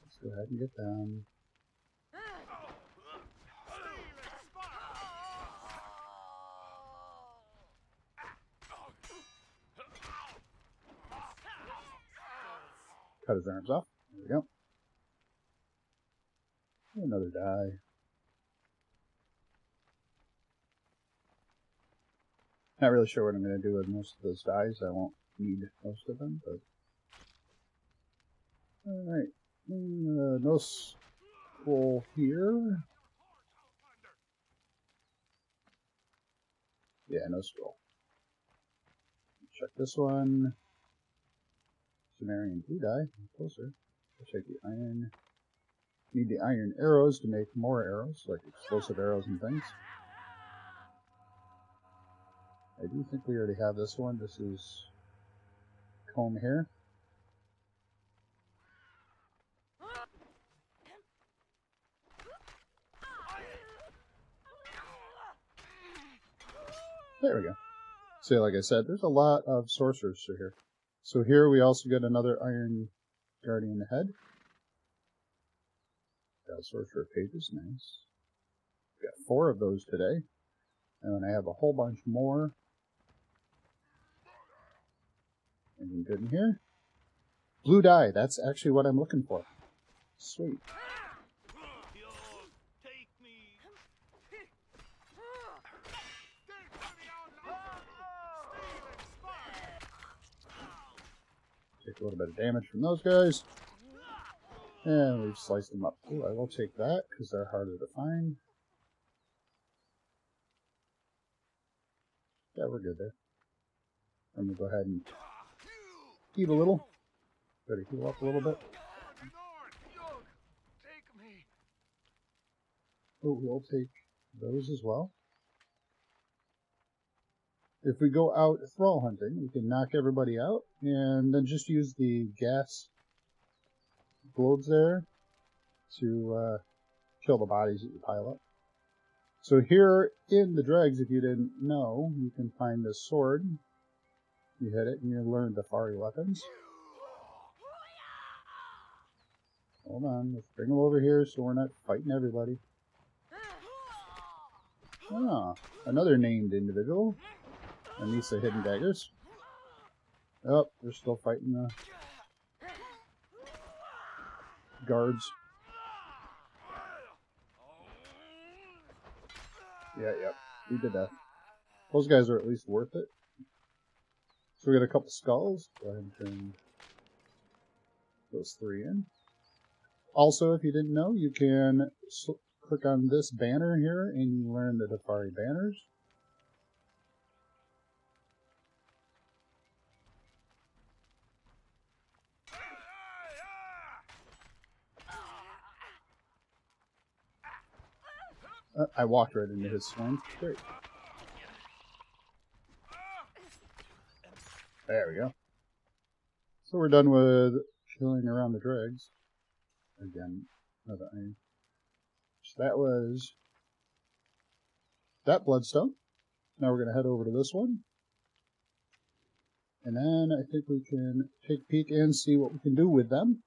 Let's go ahead and get them. Cut his arms off. There we go. Another die. Not really sure what I'm going to do with most of those dies. I won't need most of them, but... Alright. No scroll here. Yeah, no scroll. Check this one. Sumerian blue die. Closer. I'll check the iron. Need the iron arrows to make more arrows, like explosive arrows and things. I do think we already have this one. This is comb here. There we go. So like I said, there's a lot of sorcerers through here. So here we also get another Iron Guardian head. Got a sorcerer pages, nice. Got 4 of those today. And then I have a whole bunch more. Anything good in here? Blue dye, that's actually what I'm looking for. Sweet. Take a little bit of damage from those guys. And we've sliced them up. Ooh, I will take that because they're harder to find. Yeah, we're good there. I'm going to go ahead and eat a little. Better heal up a little bit. Oh, we'll take those as well. If we go out thrall hunting, we can knock everybody out and then just use the gas globes there to kill the bodies that you pile up. So here in the dregs, if you didn't know, you can find this sword. You hit it and you learn the Fari weapons. Hold on, let's bring them over here so we're not fighting everybody. Ah, another named individual. Anissa Hidden Daggers. Oh, they're still fighting the guards. Yeah, we did that. Those guys are at least worth it. So we got a couple skulls. Go ahead and turn those 3 in. Also, if you didn't know, you can click on this banner here and you learn the Dafari banners. I walked right into his swing. Great. There we go. So we're done with killing around the dregs. Again, another iron. So that was that bloodstone. Now we're going to head over to this one. And then I think we can take a peek and see what we can do with them.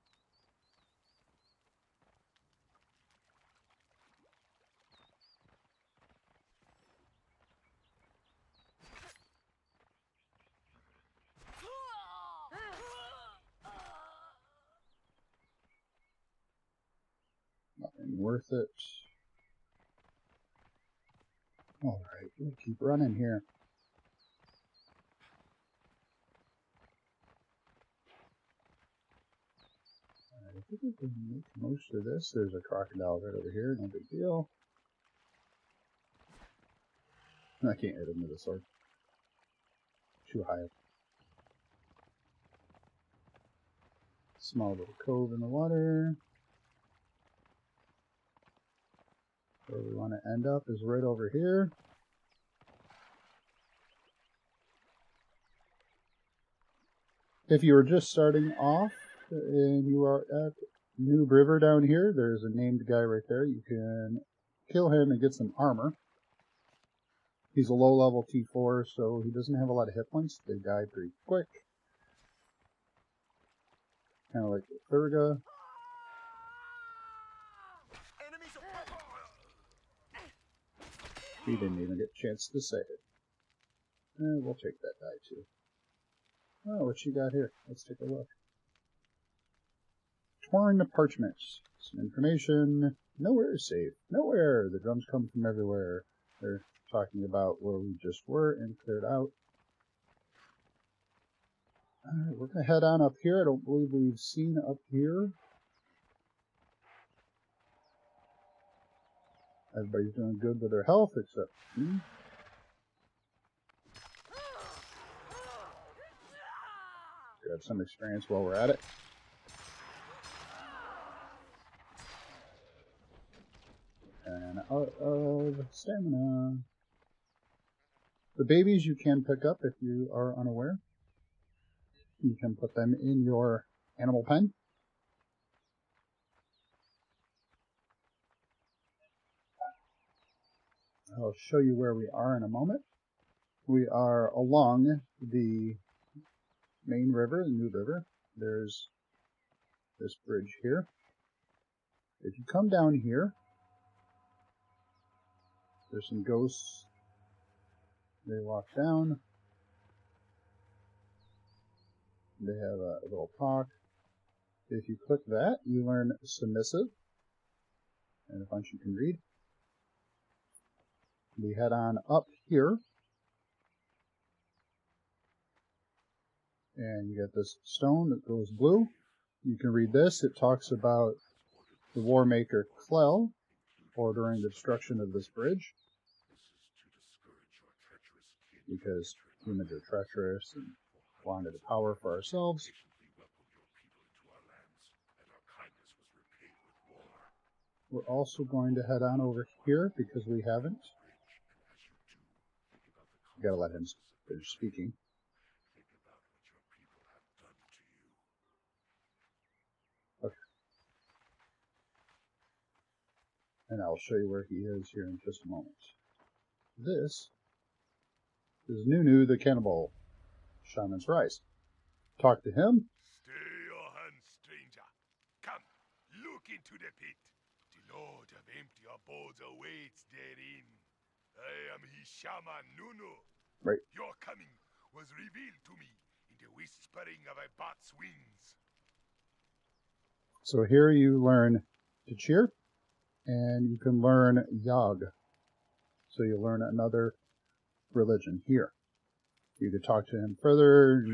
Nothing worth it. Alright, we'll keep running here. I think we can make most of this. There's a crocodile right over here, no big deal. I can't hit him with a sword. Too high up. Small little cove in the water. Where we want to end up is right over here. If you are just starting off and you are at Noob River down here, there's a named guy right there. You can kill him and get some armor. He's a low level T4, so he doesn't have a lot of hit points. They die pretty quick. Kind of like the Thurga. He didn't even get a chance to say it. We'll take that die too. Oh, what you got here? Let's take a look. Torn parchments. Some information. Nowhere is safe. Nowhere. The drums come from everywhere. They're talking about where we just were and cleared out. Alright, we're going to head on up here. I don't believe we've seen up here. Everybody's doing good with their health except me. Grab some experience while we're at it. And out of stamina. The babies you can pick up if you are unaware. You can put them in your animal pen. I'll show you where we are in a moment. We are along the main river, the new river. There's this bridge here. If you come down here, there's some ghosts. They walk down. They have a little talk. If you click that, you learn submissive and a bunch you can read. We head on up here, and you get this stone that goes blue. You can read this. It talks about the war maker Clell ordering the destruction of this bridge because humans are treacherous and wanted the power for ourselves. We're also going to head on over here because we haven't. You gotta let him finish speaking. Okay. And I'll show you where he is here in just a moment. This is Nunu the Cannibal, Shaman's Rise. Talk to him. Stay your hand, stranger. Come, look into the pit. The Lord of empty abodes awaits therein. I am his shaman, Nunu. Right. Your coming was revealed to me in the whispering of a bat's wings. So here you learn to cheer, and you can learn Yog. So you learn another religion here. You could talk to him further.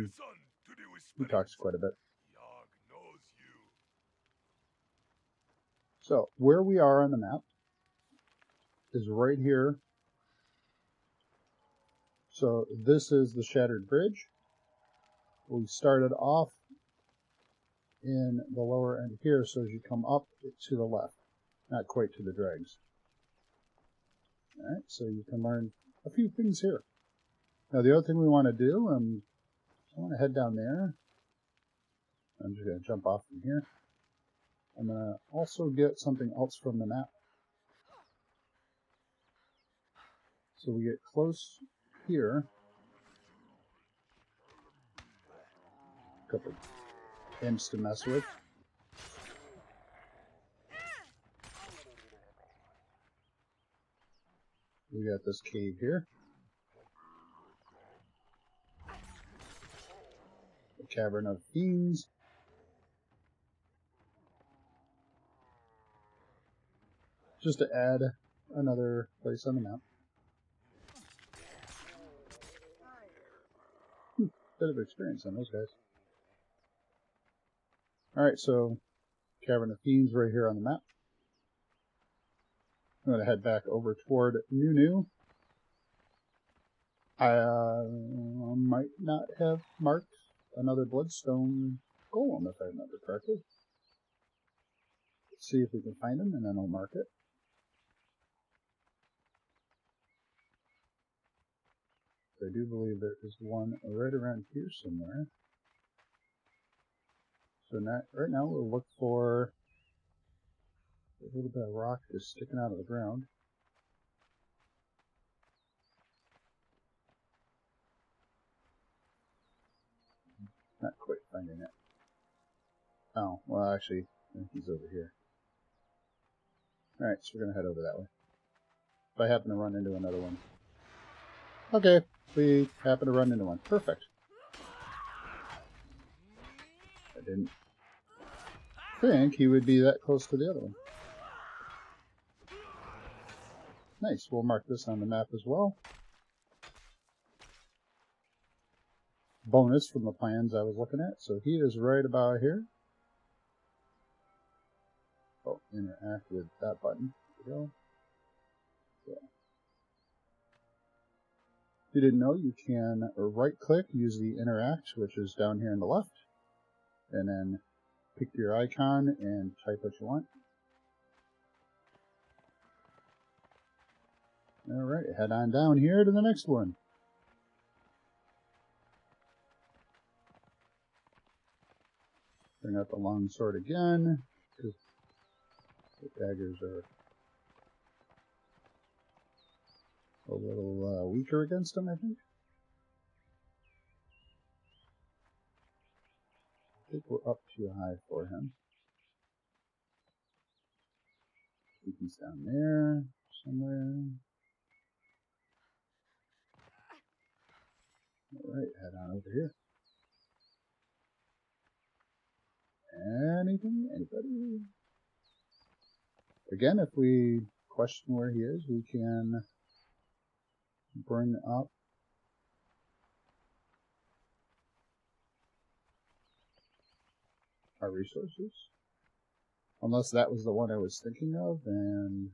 He talks quite a bit. Yog knows you. So where we are on the map is right here. So this is the Shattered Bridge. We started off in the lower end here, so as you come up to the left, not quite to the dregs. Alright, so you can learn a few things here. Now the other thing we want to do, I want to head down there. I'm just going to jump off from here. I'm going to also get something else from the map. So we get close here. A couple imps to mess with. We got this cave here. The Cavern of Fiends. Just to add another place on the map. Bit of experience on those guys. Alright, so Cavern of Fiends right here on the map. I'm going to head back over toward Nunu. I might not have marked another Bloodstone Golem if I remember correctly. Let's see if we can find him and then I'll mark it. I do believe there is one right around here somewhere. So right now we'll look for a little bit of rock just sticking out of the ground. Not quite finding it. Oh, well actually, I think he's over here. Alright, so we're going to head over that way. If I happen to run into another one. Okay, we happen to run into one. Perfect. I didn't think he would be that close to the other one. Nice, we'll mark this on the map as well. Bonus from the plans I was looking at. So he is right about here. Oh, interact with that button. There we go. So. If you didn't know, you can right click, use the interact, which is down here on the left, and then pick your icon and type what you want. Alright, head on down here to the next one. bring out the long sword again, because the daggers are a little weaker against him, I think. I think we're up too high for him. I think he's down there somewhere. Alright, head on over here. Anything? Anybody? Again, if we question where he is, we can bring up our resources. Unless that was the one I was thinking of, and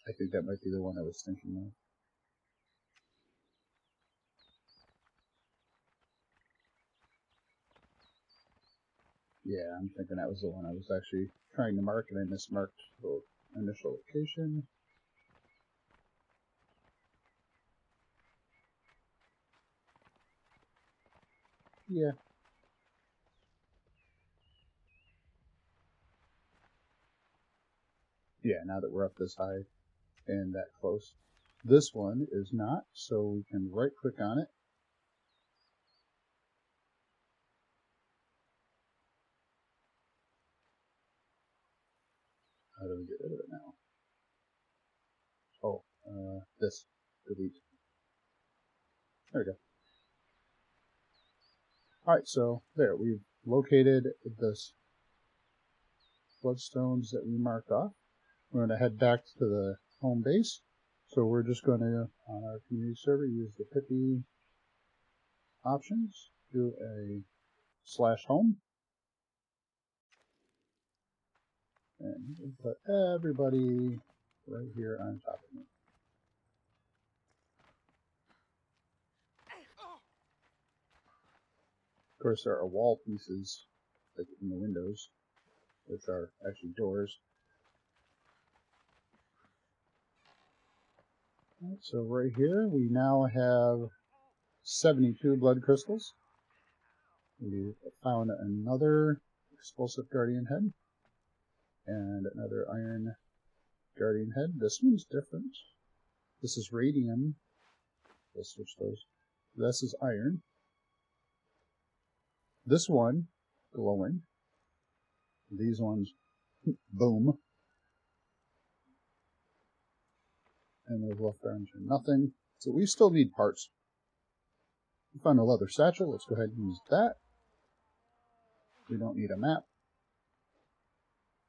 I think that might be the one I was thinking of. Yeah, I'm thinking that was the one I was actually trying to mark, and I mismarked the initial location. Yeah. Yeah, now that we're up this high and that close. This one is not, so we can right click on it. How do we get rid of it now? Oh, this. Delete. There we go. Alright, so there, we've located the bloodstones that we marked off. We're going to head back to the home base. So we're just going to, on our community server, use the Pippi options, do a /home, and we'll put everybody right here on top of me. Of course, there are wall pieces, like in the windows, which are actually doors. Right, so right here, we now have 72 blood crystals. We found another explosive guardian head and another iron guardian head. This one's different. This is radium. Let's switch those. This is iron. This one, glowing. These ones, boom. And those left arms are nothing. So we still need parts. We found a leather satchel. Let's go ahead and use that. We don't need a map.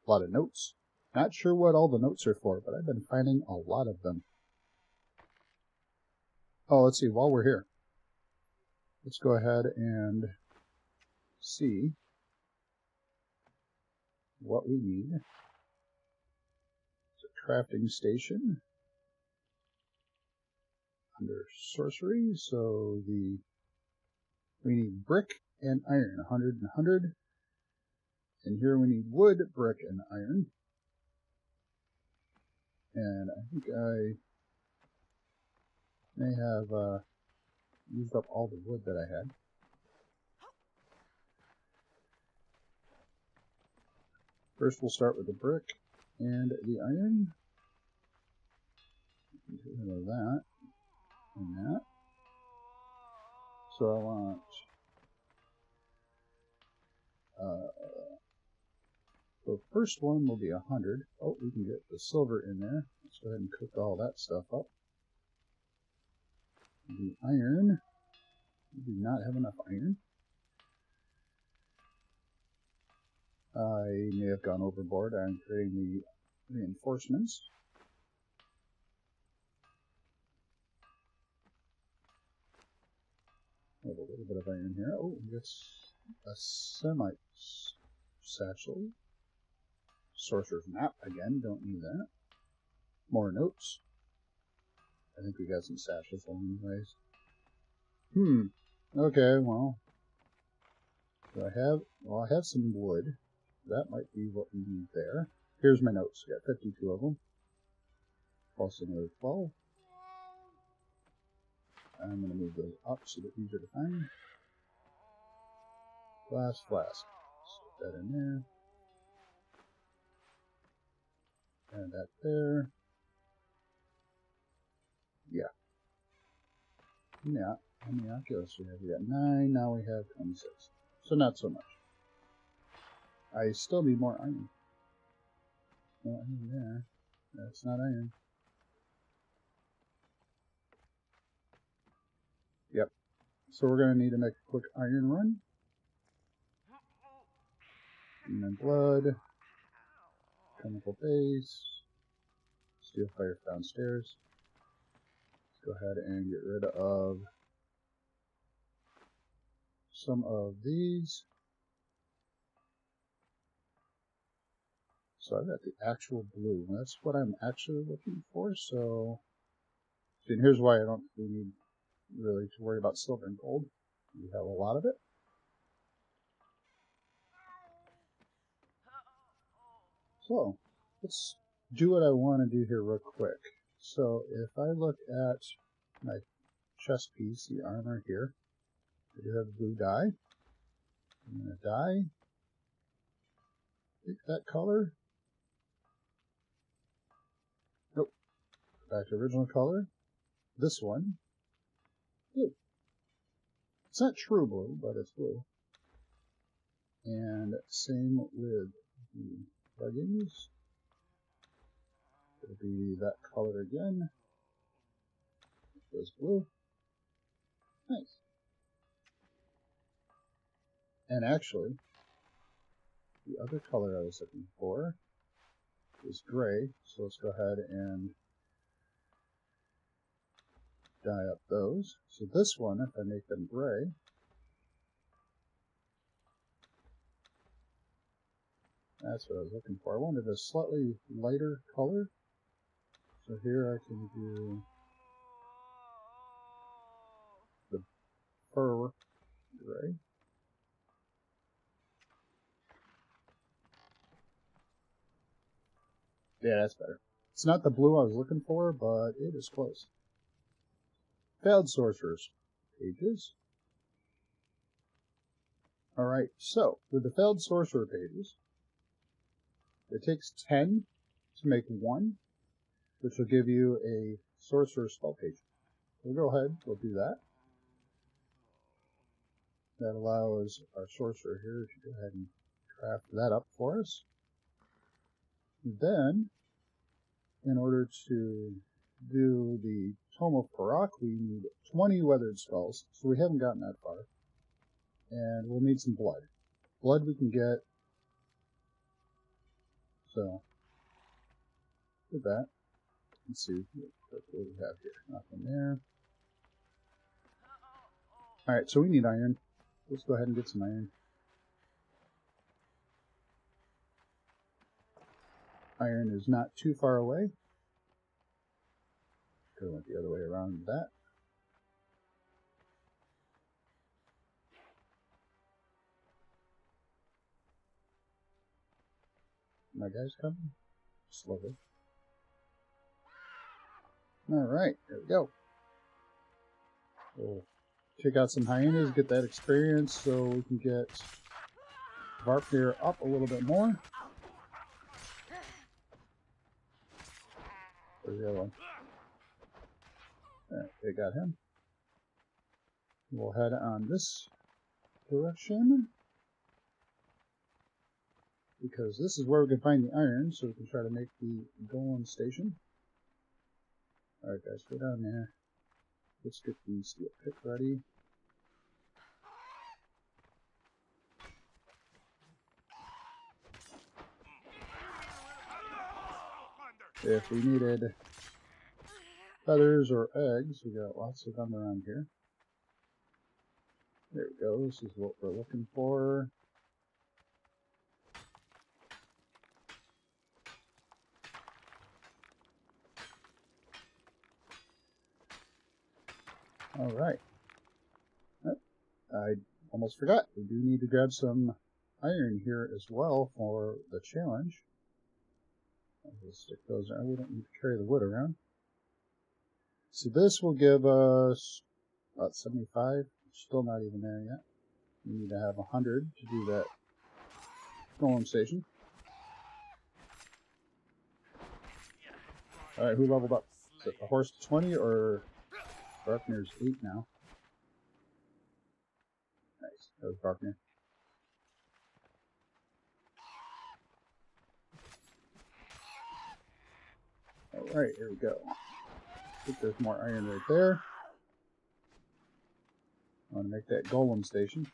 A lot of notes. Not sure what all the notes are for, but I've been finding a lot of them. Oh, let's see. While we're here, let's go ahead and see what we need. It's a crafting station under sorcery. So we need brick and iron, 100 and 100. And here we need wood, brick, and iron. And I think I may have used up all the wood that I had. First we'll start with the brick and the iron. Get rid of that and that. So I want the first one will be 100. Oh, we can get the silver in there. Let's go ahead and cook all that stuff up. The iron. We do not have enough iron. I may have gone overboard on creating the reinforcements. I have a little bit of iron here. Oh, yes, a semite satchel. Sorcerer's map again. Don't need that. More notes. I think we got some satchels along the ways. Okay, well. Do I have? Well, I have some wood. That might be what we need there. Here's my notes. Got 52 of them. Plus another 12. I'm going to move those up so they're easier to find. Glass flask. Put that in there. And that there. Yeah. Yeah. How many Akilos do we have? We got 9, now we have 26. So not so much. I still need more iron. No iron there. That's not iron. Yep. So we're going to need to make a quick iron run. And then blood. Chemical base. Steel fire downstairs. Let's go ahead and get rid of some of these. So I've got the actual blue. That's what I'm actually looking for. So, and here's why I don't need really to worry about silver and gold. We have a lot of it. So let's do what I want to do here real quick. So if I look at my chest piece, the armor here, I do have a blue dye. I'm going to dye. Pick that color. Nope. Back to original color. This one. Blue. It's not true blue, but it's blue. And same with the leggings. It'll be that color again. It goes blue. Nice. And actually, the other color I was looking for is gray. So let's go ahead and dye up those. So this one, if I make them gray, that's what I was looking for. I wanted a slightly lighter color. So here I can do the fur gray. Yeah, that's better. It's not the blue I was looking for, but it is close. Failed Sorcerers pages. Alright, so with the Failed Sorcerer pages, it takes 10 to make 1, which will give you a Sorcerer spell page. We'll go ahead, we'll do that. That allows our Sorcerer here to go ahead and craft that up for us. Then, in order to do the Tome of Parak, we need 20 weathered skulls, so we haven't gotten that far. And we'll need some blood. Blood we can get. So, with that, let's see what we have here. Nothing there. Alright, so we need iron. Let's go ahead and get some iron. Iron is not too far away. Could have went the other way around with that. My guy's coming? Slowly. Alright, there we go. We'll check out some hyenas, get that experience so we can get Varpnir up a little bit more. Where's the other one? Alright, they got him. We'll head on this direction, because this is where we can find the iron, so we can try to make the golem station. Alright guys, go down there. Let's get the steel pick ready. If we needed feathers or eggs, we got lots of them around here. There we go, this is what we're looking for. Alright. I almost forgot. We do need to grab some iron here as well for the challenge. We'll stick those in. We don't need to carry the wood around. So this will give us about 75. Still not even there yet. We need to have 100 to do that golem station. Alright, who leveled up? Is it the horse 20 or Barkner's 8 now? Nice, that was Barkner. Alright, here we go. I think there's more iron right there. I want to make that golem station.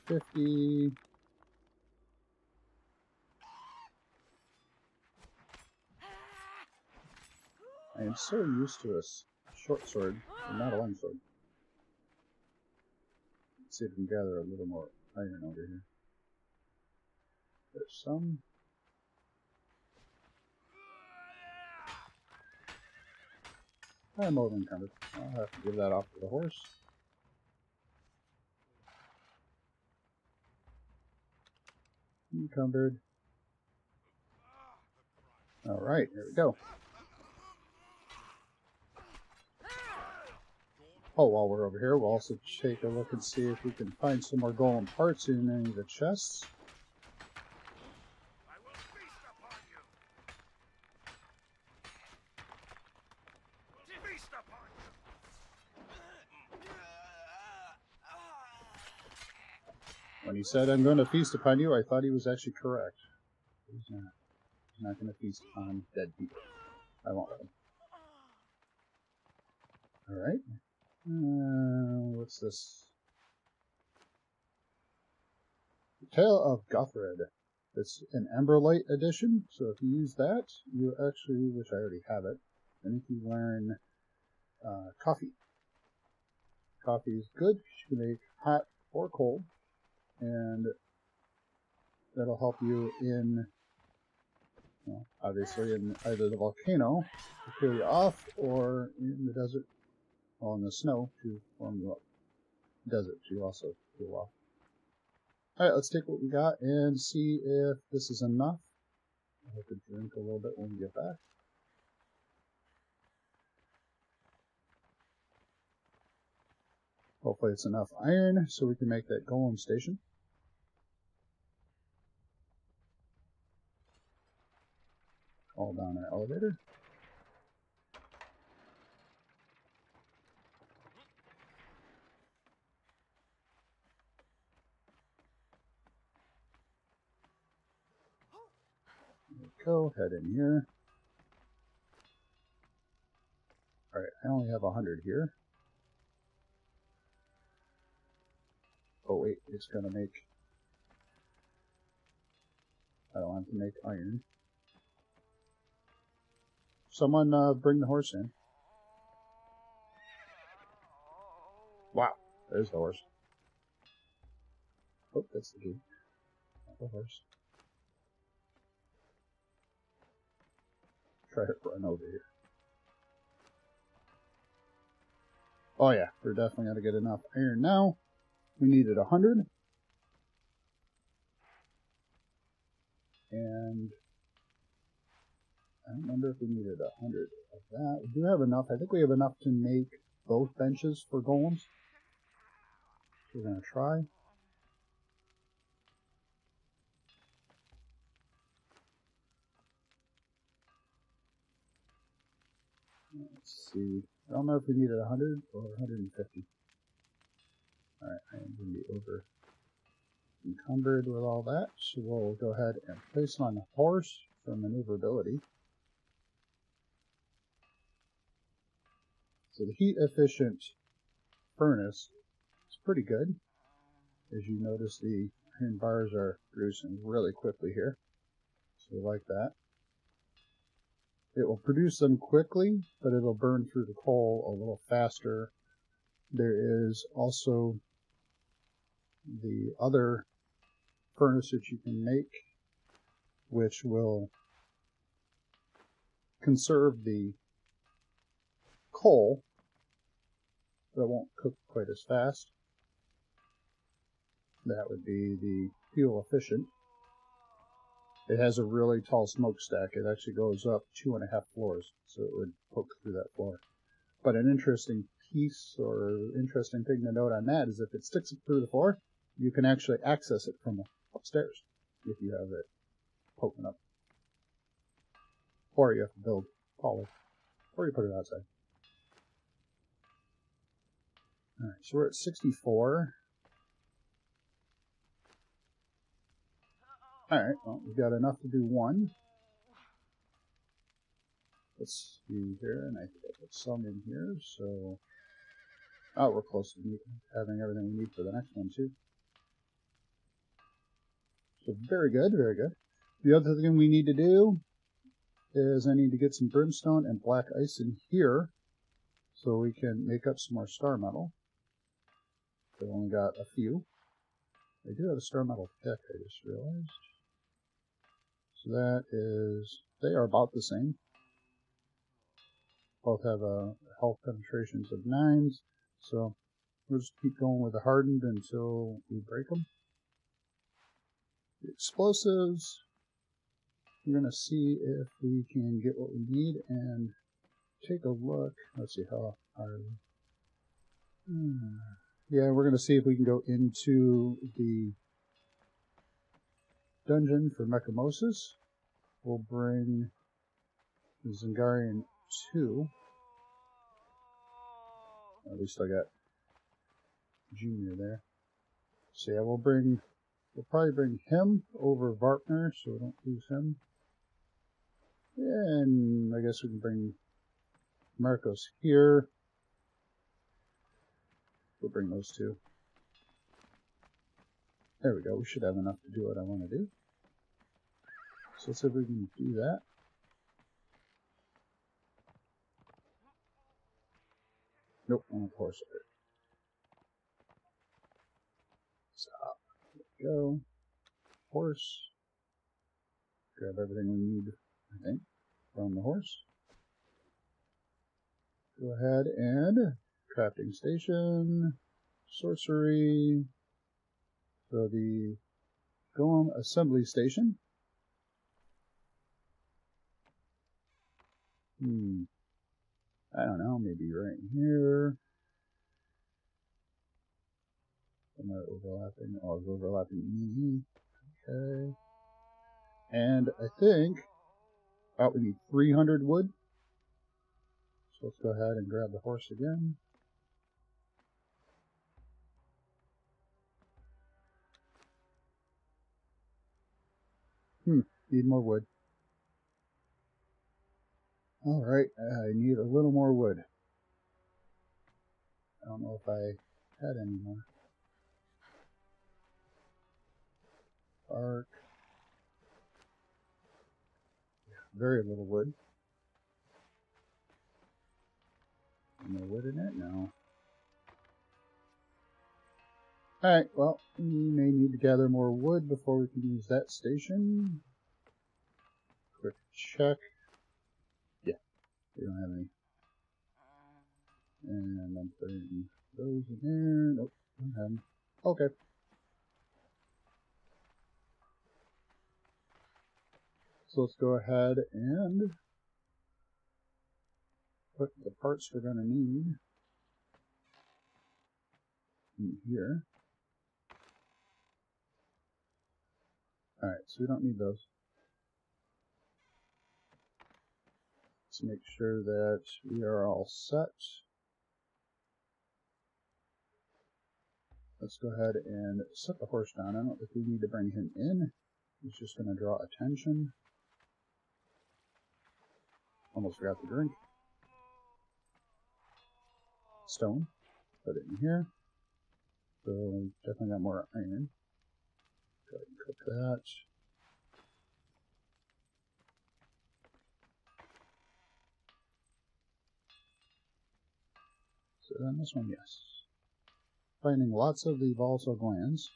$150. I am so used to a short sword, and not a long sword. Let's see if we can gather a little more iron over here. There's some. I'm more than covered. I'll have to give that off to the horse. Encumbered. Alright, here we go. Oh, while we're over here, we'll also take a look and see if we can find some more golem parts in any of the chests. I will feast upon you. Feast upon you. When he said, "I'm going to feast upon you," I thought he was actually correct. He's not. He's not going to feast upon dead people. I won't let him. Alright. What's this? The Tale of Gothred. It's an Emberlight edition, so if you use that, you actually, which I already have it, then if you learn coffee. Coffee is good. You can make hot or cold, and that'll help you in, well, obviously in either the volcano to cool you off, or in the desert, or in the snow to warm you up. Desert to also cool off. Alright, let's take what we got and see if this is enough. I'll have to drink a little bit when we get back. Hopefully it's enough iron so we can make that golem station. Call down our elevator. There we go, head in here. Alright, I only have 100 here. Oh wait, it's gonna make... I don't want to make iron. Someone bring the horse in. Wow, there's the horse. Oh, that's the gate. Not the horse. Try to run over here. Oh yeah, we're definitely gonna get enough iron now. We needed 100. And I don't remember if we needed 100 of that. We do have enough. I think we have enough to make both benches for golems. So we're gonna try. Let's see. I don't know if we needed 100 or 150. Alright, I am going to be over encumbered with all that, so we'll go ahead and place him on the horse for maneuverability. So the heat efficient furnace is pretty good. As you notice, the iron bars are producing really quickly here. So we like that. It will produce them quickly, but it'll burn through the coal a little faster. There is also the other furnace that you can make, which will conserve the coal, but it won't cook quite as fast. That would be the fuel efficient. It has a really tall smokestack. It actually goes up 2.5 floors, so it would poke through that floor. But an interesting piece or interesting thing to note on that is if it sticks through the floor, you can actually access it from upstairs if you have it poking up. Or you have to build taller. Or you put it outside. Alright, so we're at 64. Alright, well, we've got enough to do one. Let's see here, and I think I put some in here, so... Oh, we're close to having everything we need for the next one, too. So, very good, very good. The other thing we need to do is I need to get some brimstone and black ice in here so we can make up some more star metal. I've only got a few. I do have a star metal pick, I just realized. So that is... They are about the same. Both have health penetrations of 9s, so we'll just keep going with the hardened until we break them. The explosives, we're going to see if we can get what we need and take a look. Let's see, how are we? Yeah, we're going to see if we can go into the dungeon for Mechamosis. We'll bring the Zingarian 2. At least I got Junior there. So yeah, we'll probably bring him over Varpner so we don't lose him. And I guess we can bring Marcos here. We'll bring those two. There we go. We should have enough to do what I want to do. So let's see if we can do that. Nope, on a horse. Stop. There we go. Horse. Grab everything we need, I think, from the horse. Go ahead and crafting station, sorcery. So the golem assembly station. I don't know, maybe right here. Am I overlapping? Oh, I was overlapping. Okay. And I think we need 300 wood. So let's go ahead and grab the horse again. Need more wood. Alright, I need a little more wood. I don't know if I had any more. Bark. Very little wood. No wood in it? No. Alright, well, we may need to gather more wood before we can use that station. Quick check. Yeah, we don't have any. And I'm putting those in there. Nope, don't have them. Okay. So let's go ahead and put the parts we're going to need in here. Alright, so we don't need those. Let's make sure that we are all set. Let's go ahead and set the horse down. I don't think we need to bring him in. He's just going to draw attention. Almost forgot to drink. Stone. Put it in here. So we definitely got more iron. Go ahead and cook that. So then this one, yes. Finding lots of the volatile glands.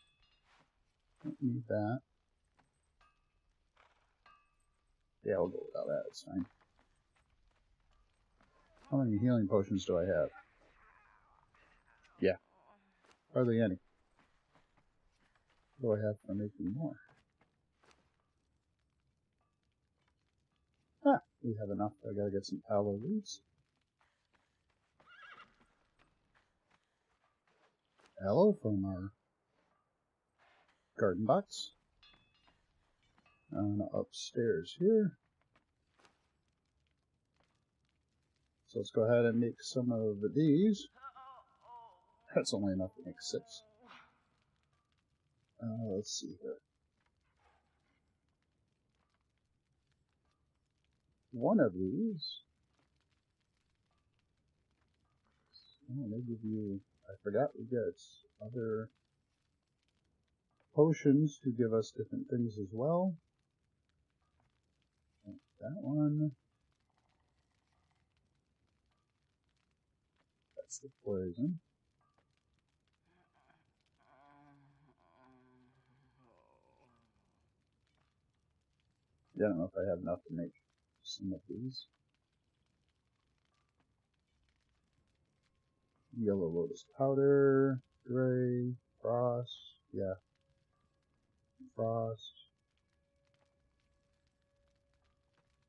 Don't need that. Yeah, we'll go without that. It's fine. How many healing potions do I have? Yeah. Hardly any. What do I have for making more? Ah, we have enough. I gotta get some aloe leaves. Aloe from our garden box. And upstairs here. So let's go ahead and make some of these. That's only enough to make 6. Let's see here. One of these. Oh, they give you. I forgot we get other potions to give us different things as well. That one. That's the poison. Yeah, I don't know if I have enough to make some of these. Yellow lotus powder, gray, frost, yeah, frost.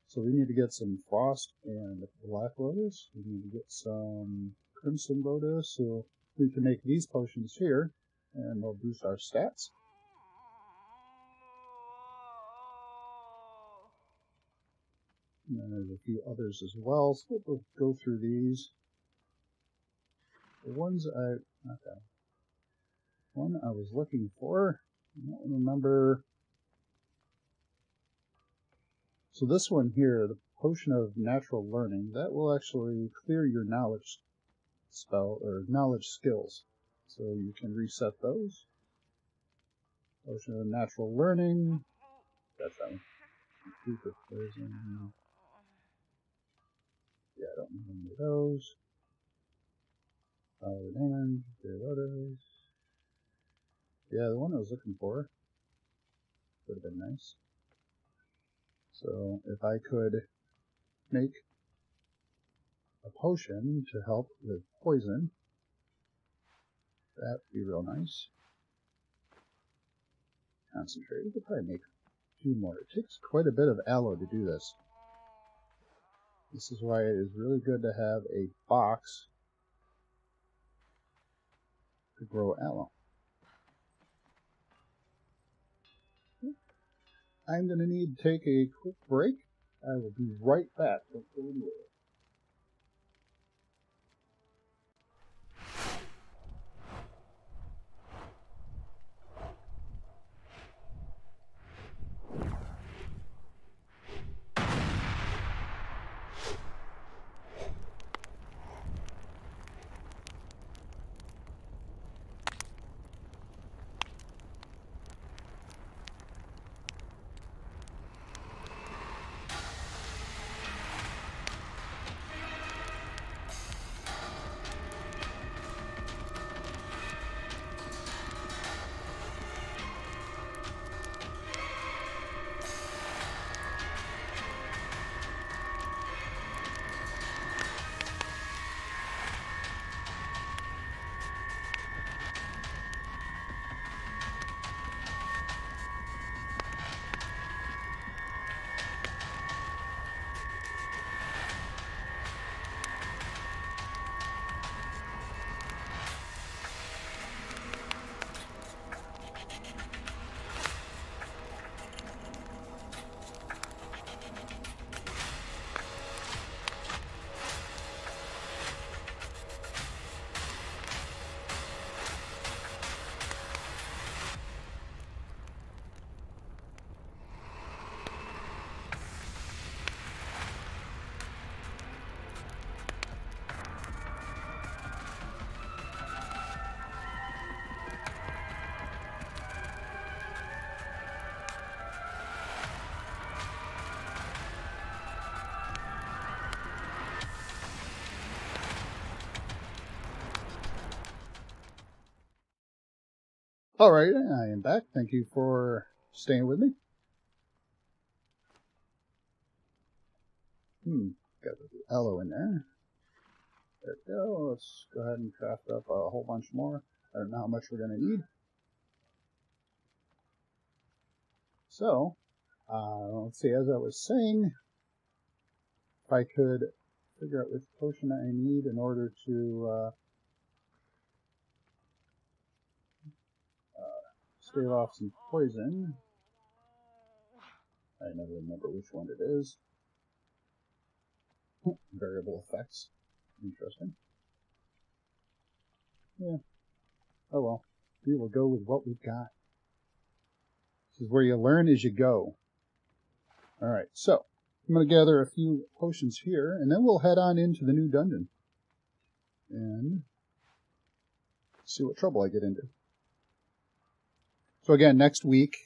So we need to get some frost and black lotus. We need to get some crimson lotus so we can make these potions here and they'll boost our stats. And then there's a few others as well, so we'll go through these. The ones not that one I was looking for, I don't remember. So this one here, the potion of natural learning, that will actually clear your knowledge spell or knowledge skills. So you can reset those. Potion of natural learning, that's that one. Super poison. Yeah, I don't need any of those. Power damage, lotus. Yeah, the one I was looking for would have been nice. So if I could make a potion to help with poison, that would be real nice. Concentrate. We could probably make a few more. It takes quite a bit of aloe to do this. This is why it is really good to have a box to grow aloe. I'm going to need to take a quick break. I will be right back. Don't go anywhere. Alright, I am back. Thank you for staying with me. Got the aloe in there. There we go. Let's go ahead and craft up a whole bunch more. I don't know how much we're going to need. So, let's see, as I was saying, if I could figure out which potion I need in order to stave off some poison. I never remember which one it is. Variable effects. Interesting. Yeah. Oh well. We will go with what we've got. This is where you learn as you go. Alright, so I'm going to gather a few potions here, and then we'll head on into the new dungeon. And see what trouble I get into. So again, next week,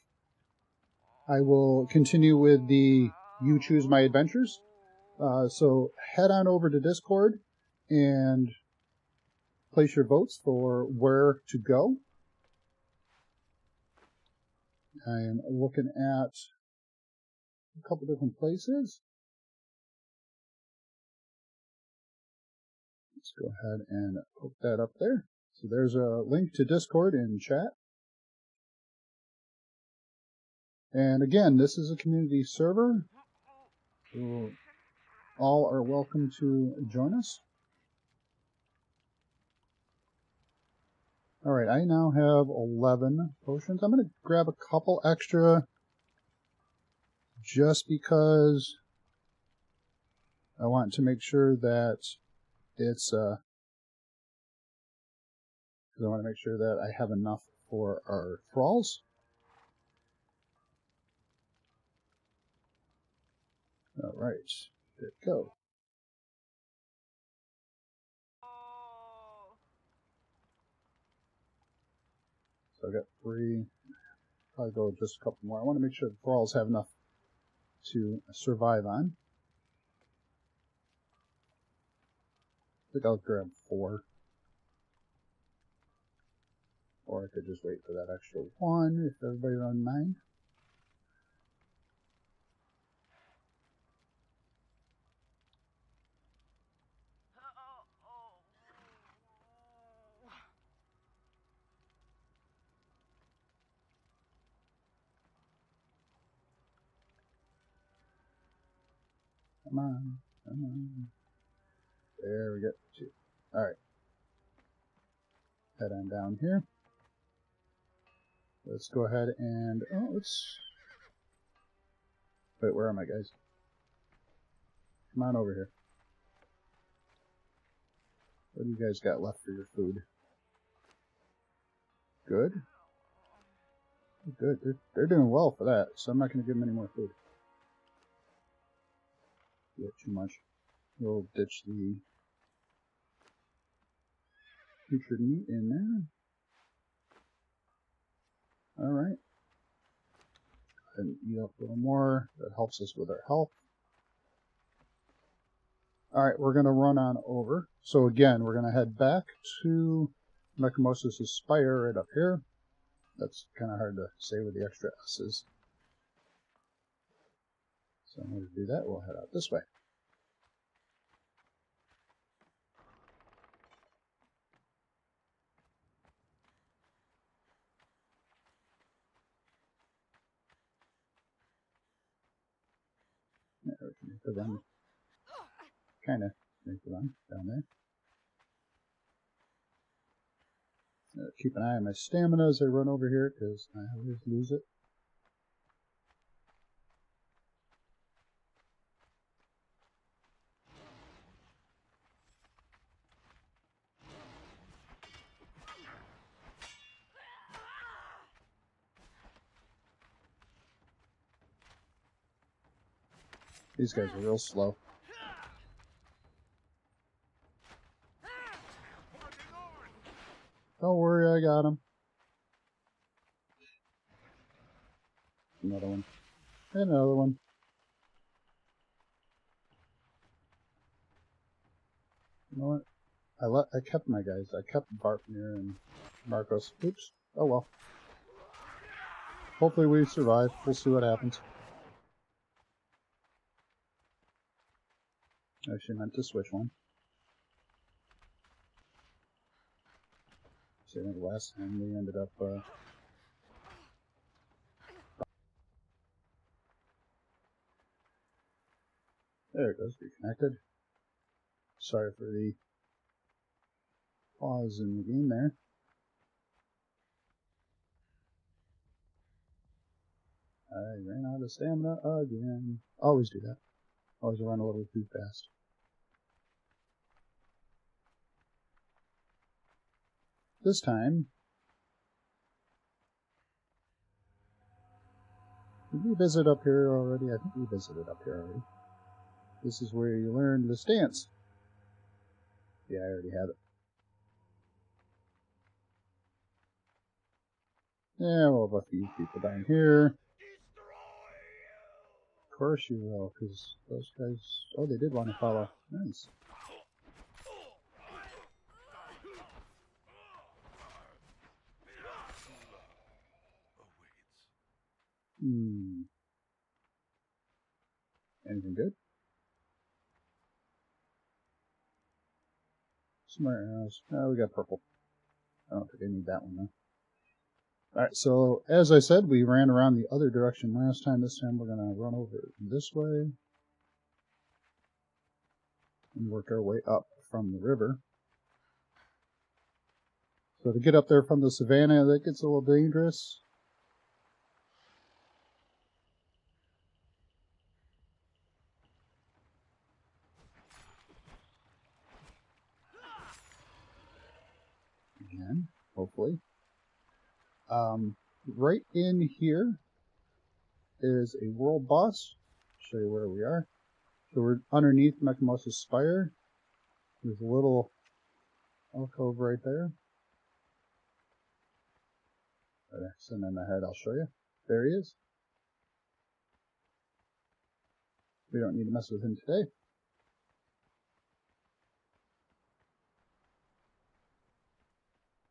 I will continue with the You Choose My Adventures. So head on over to Discord and place your votes for where to go. I am looking at a couple different places. Let's go ahead and poke that up there. So there's a link to Discord in chat. And again, this is a community server. So all are welcome to join us. Alright, I now have 11 potions. I'm going to grab a couple extra just because I want to make sure that it's because I want to make sure that I have enough for our thralls. Alright, there we go. So I got 3. Probably go just a couple more. I want to make sure the thralls have enough to survive on. I think I'll grab 4. Or I could just wait for that extra 1 if everybody don't mind. Come on, come on. There we go. 2. Alright. Head on down here. Let's go ahead and... Oh, let's... Wait, where am I, guys? Come on over here. What do you guys got left for your food? Good? Good. They're doing well for that, so I'm not going to give them any more food. Yeah, too much. We'll ditch the putrid meat in there. Alright. And eat up a little more. That helps us with our health. Alright, we're going to run on over. So again, we're going to head back to Mechamosis' Spire right up here. That's kind of hard to say with the extra S's. So in order to do that, we'll head out this way. Yeah, we can make the run. Kind of make the run down there. Keep an eye on my stamina as I run over here, because I always lose it. These guys are real slow. Don't worry, I got him. Another one. Another one. You know what? I kept my guys. I kept Bartmir and Marcos. Oops. Oh well. Hopefully we survive. We'll see what happens. I actually meant to switch one. See, I think last time we ended up There it goes, reconnected. Sorry for the pause in the game there. I ran out of stamina again. Always do that. Always run a little too fast. This time, did we visit up here already? I think we visited up here already. This is where you learn this dance. Yeah, I already have it. Yeah, we'll have a few people down here. Of course you will, because those guys... Oh, they did want to follow. Nice. Anything good? Smart arrows. Oh, we got purple. I don't think I need that one, though. Alright, so as I said, we ran around the other direction last time. This time we're going to run over this way and work our way up from the river. So to get up there from the savannah, that gets a little dangerous. Again, hopefully. Right in here is a world boss. Show you where we are. So we're underneath Mechamosa's Spire. There's a little alcove right there. Send him ahead, I'll show you. There he is. We don't need to mess with him today.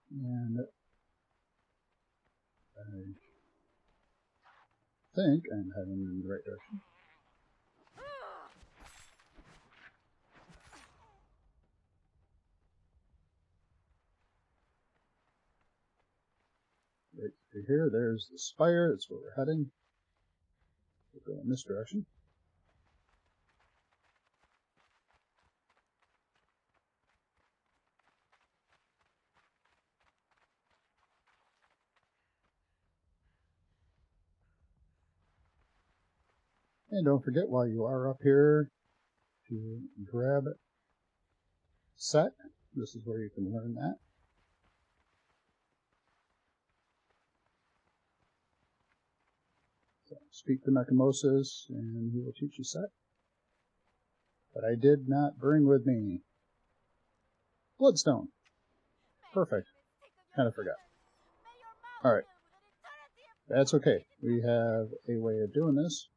And I think I'm heading in the right direction. Right here, there's the spire. That's where we're heading. We'll go in this direction. And don't forget, while you are up here, to grab set. This is where you can learn that. So speak to Mechamosis, and he will teach you set. But I did not bring with me Bloodstone. Perfect. Kind of forgot. Alright. That's okay. We have a way of doing this.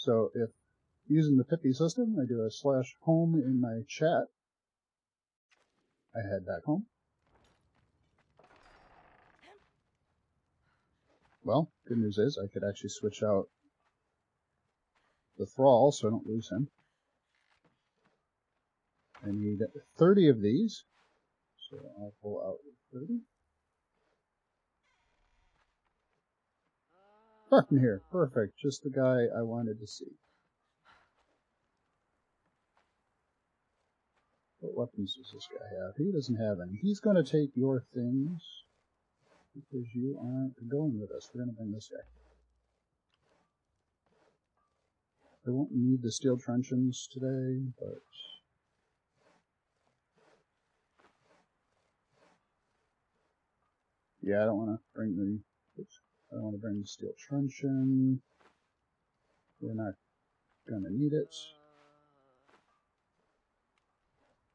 So if using the Pippi system, I do a /home in my chat. I head back home. Well, good news is I could actually switch out the thrall so I don't lose him. I need 30 of these, so I'll pull out 30. Button here, perfect, just the guy I wanted to see. What weapons does this guy have? He doesn't have any. He's going to take your things because you aren't going with us. We're going to bring this guy. I won't need the steel truncheons today, but yeah, I don't want to bring the. Oops, I don't want to bring the steel truncheon. We're not going to need it.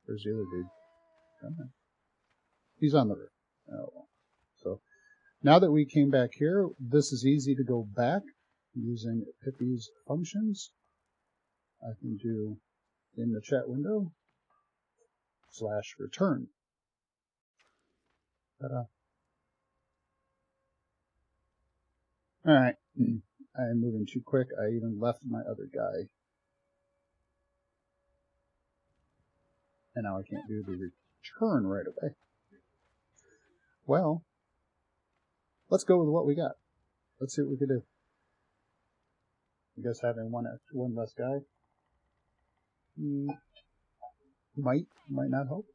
Where's the other dude? Come on. He's on the roof. Oh, well. So now that we came back here, this is easy to go back using Pippi's functions. I can do in the chat window /return. Ta-da. Alright, I'm moving too quick. I even left my other guy. And now I can't do the return right away. Well, let's go with what we got. Let's see what we can do. I guess having one less guy might not help.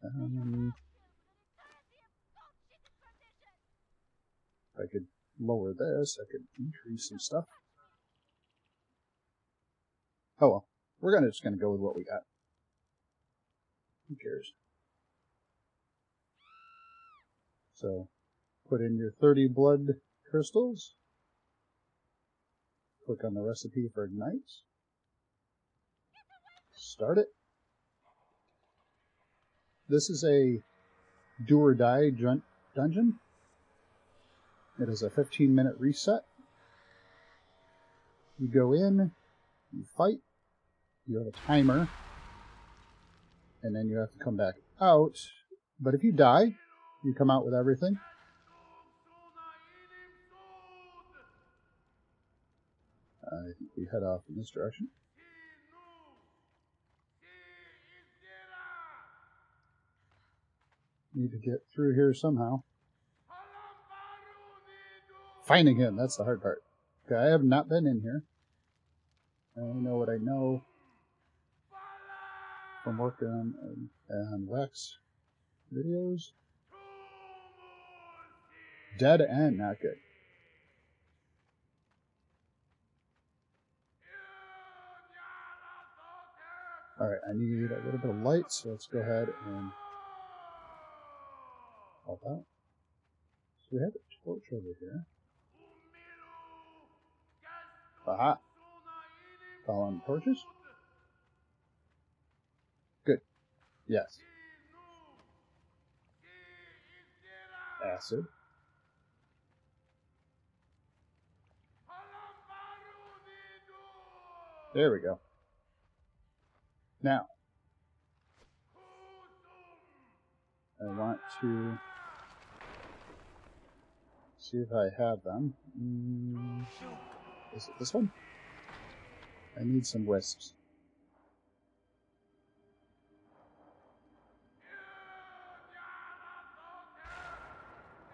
If I could lower this, I could increase some stuff. Oh well, we're just gonna go with what we got. Who cares? So, put in your 30 blood crystals. Click on the recipe for ignites. Start it. This is a do or die dungeon. It is a 15-minute reset. You go in, you fight, you have a timer, and then you have to come back out. But if you die, you come out with everything. I think we head off in this direction. Need to get through here somehow. Finding him, that's the hard part. Okay, I have not been in here. I only know what I know from working on wax videos. Dead end, not good. Alright, I need a little bit of light, so let's go ahead and help out. So we have a torch over here. Aha! Call on torches. Good. Yes. Acid. There we go. Now, I want to see if I have them. Is it this one? I need some wisps.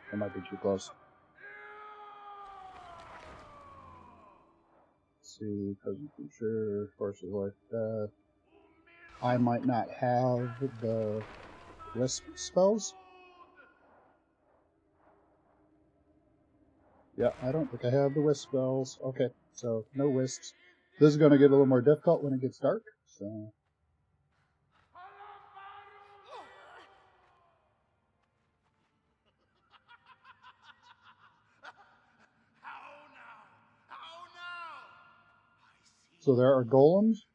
That might be too close. Let's see, Cousin Future, Force of Life, Death. I might not have the wisp spells. Yeah, I don't think I have the wisp spells. Okay, so no wisps. This is going to get a little more difficult when it gets dark, so... So there are golems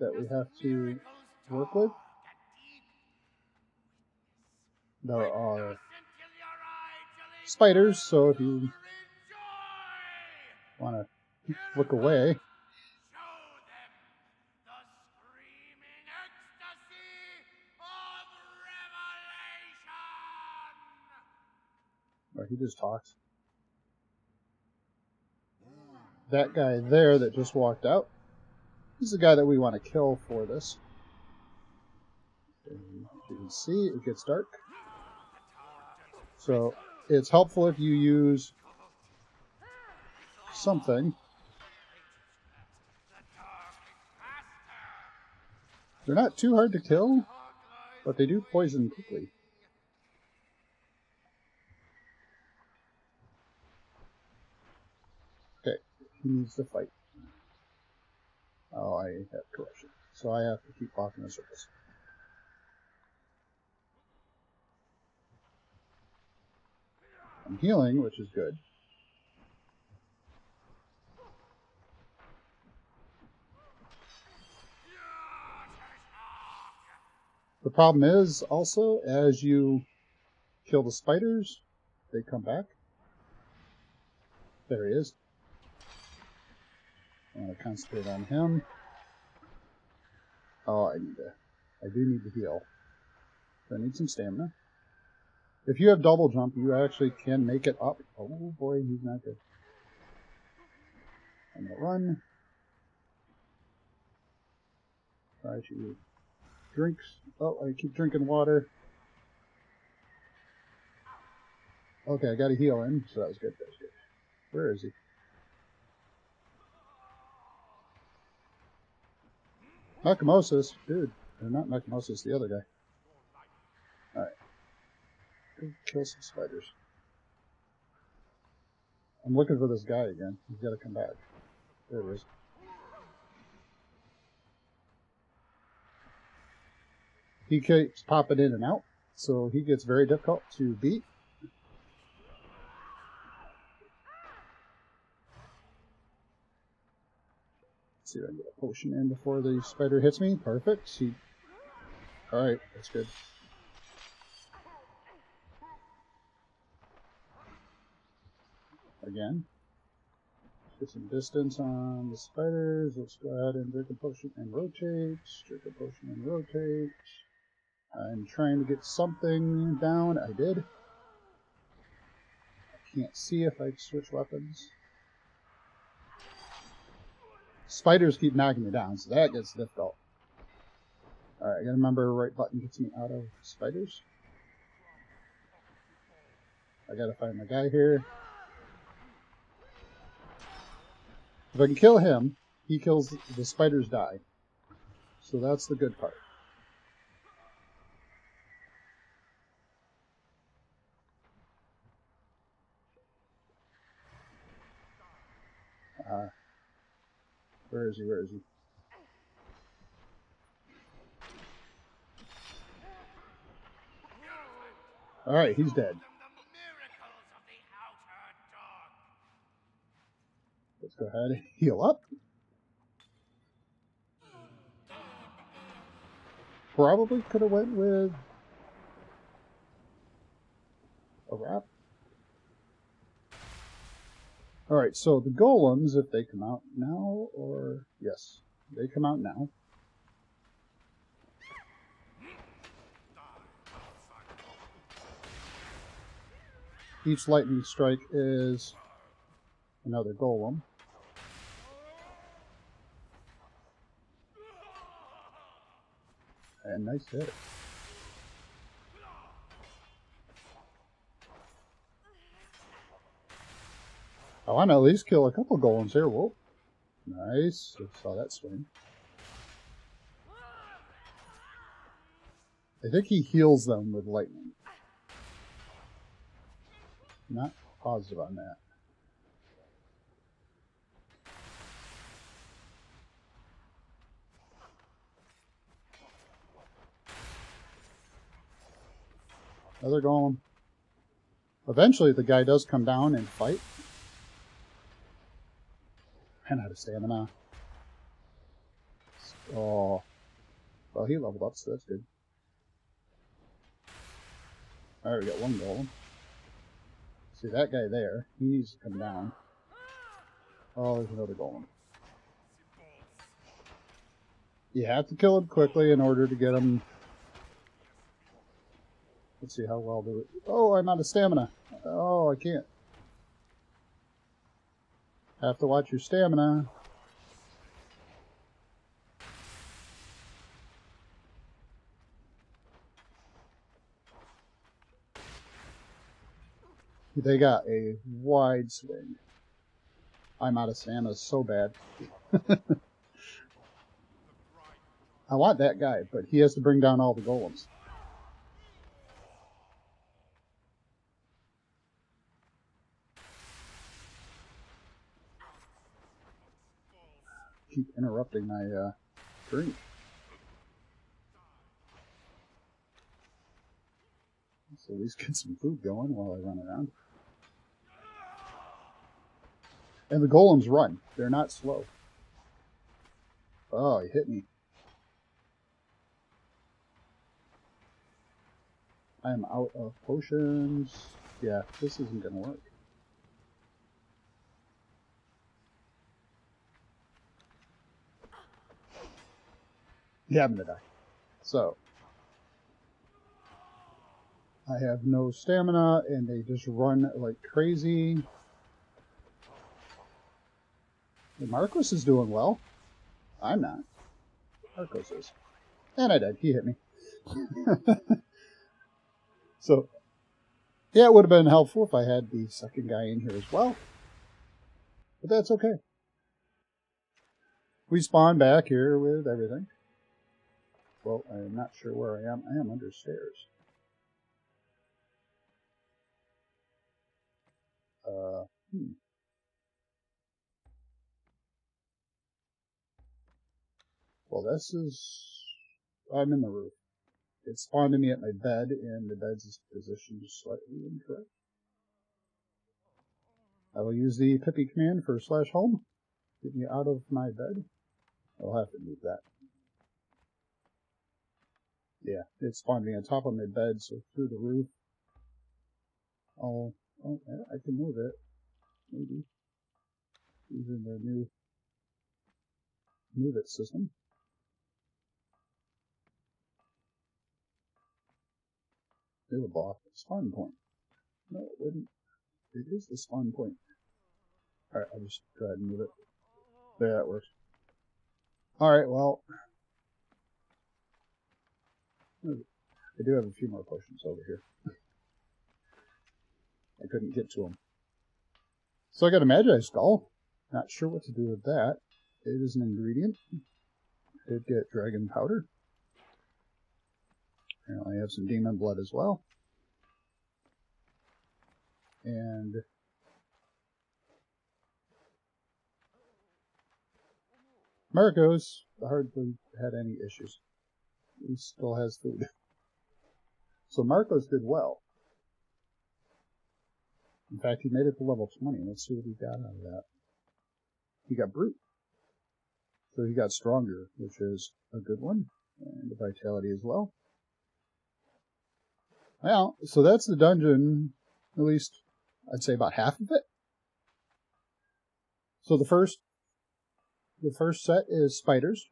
that we have to work with. There are spiders, so if you want to look away. Or he just talks. That guy there that just walked out, he's the guy that we want to kill for this. And as you can see, it gets dark. So it's helpful if you use something. They're not too hard to kill, but they do poison quickly. Okay, he needs to fight. Oh, I have corruption, so I have to keep walking in circles. I'm healing, which is good. The problem is also, as you kill the spiders, they come back. There he is. I want to concentrate on him. Oh, I do need to heal. So I need some stamina. If you have double jump, you actually can make it up. Oh boy, he's not good. I'm gonna run. Try to drink. Oh, I keep drinking water. Okay, I got to heal him, so that was good. That was good. Where is he? Nakamosis, dude. Or not Nakamosis, the other guy. Alright. Go kill some spiders. I'm looking for this guy again. He's got to come back. There he is. He keeps popping in and out, so he gets very difficult to beat. Let's see if I can get a potion in before the spider hits me. Perfect. Alright, that's good. Again. Get some distance on the spiders. Let's go ahead and drink a potion and rotate. Drink a potion and rotate. I'm trying to get something down. I did. I can't see if I switch weapons. Spiders keep knocking me down, so that gets difficult. Alright, I gotta remember right button gets me out of spiders. I gotta find my guy here. If I can kill him, he kills the spiders die. So that's the good part. Where is he? Where is he? Alright, he's dead. Let's go ahead and heal up. Probably could have went with a wrap. Alright, so the golems, if they come out now, or... Yes, they come out now. Each lightning strike is another golem. And nice hit. I want to at least kill a couple golems here. Whoa. Nice. I saw that swing. I think he heals them with lightning. Not positive on that. Another golem. Eventually the guy does come down and fight. Ran out of stamina. Oh. Well, he leveled up, so that's good. Alright, we got one golem. See that guy there? He needs to come down. Oh, there's another golem. You have to kill him quickly in order to get him. Let's see how well do it. Oh, I'm out of stamina. Oh, I can't. Have to watch your stamina. They got a wide swing. I'm out of stamina so bad. I want that guy, but he has to bring down all the golems. Keep interrupting my drink. Let's at least get some food going while I run around. And the golems run. They're not slow. Oh, he hit me. I am out of potions. Yeah, this isn't going to work. Yeah, I'm going to die. So, I have no stamina, and they just run like crazy. The Marcos is doing well. I'm not. Marcos is. And I died. He hit me. So, yeah, it would have been helpful if I had the second guy in here as well. But that's okay. We spawn back here with everything. Well, I'm not sure where I am. I am under stairs. Well, this is... I'm in the roof. It spawned me at my bed, and the bed's position is slightly incorrect. I will use the Pippy command for /home. Get me out of my bed. I'll have to move that. Yeah, it spawned me on top of my bed, so through the roof. Oh, yeah, I can move it. Maybe. Using the new Move It system. It will block the spawn point. No, it wouldn't. It is the spawn point. Alright, I'll just go ahead and move it. There, that works. Alright, well. I do have a few more potions over here. I couldn't get to them. So I got a Magi Skull. Not sure what to do with that. It is an ingredient. I did get Dragon Powder. Apparently I have some Demon Blood as well. And Marco's hardly had any issues. He still has food. So Marcos did well. In fact, he made it to level 20. Let's see what he got out of that. He got Brute. So he got stronger, which is a good one. And Vitality as well. Well, so that's the dungeon. At least, I'd say about half of it. So the first set is spiders.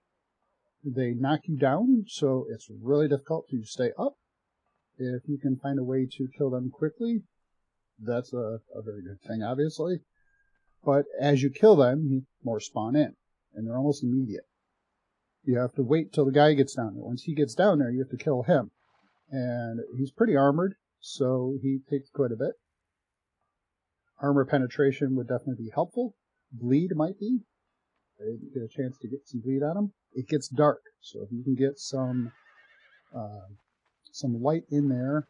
They knock you down, so it's really difficult to stay up. If you can find a way to kill them quickly, that's a very good thing, obviously. But as you kill them, more spawn in, and they're almost immediate. You have to wait till the guy gets down there. Once he gets down there, you have to kill him. And he's pretty armored, so he takes quite a bit. Armor penetration would definitely be helpful. Bleed might be. I didn't get a chance to get some bleed on him. It gets dark, so if you can get some light in there,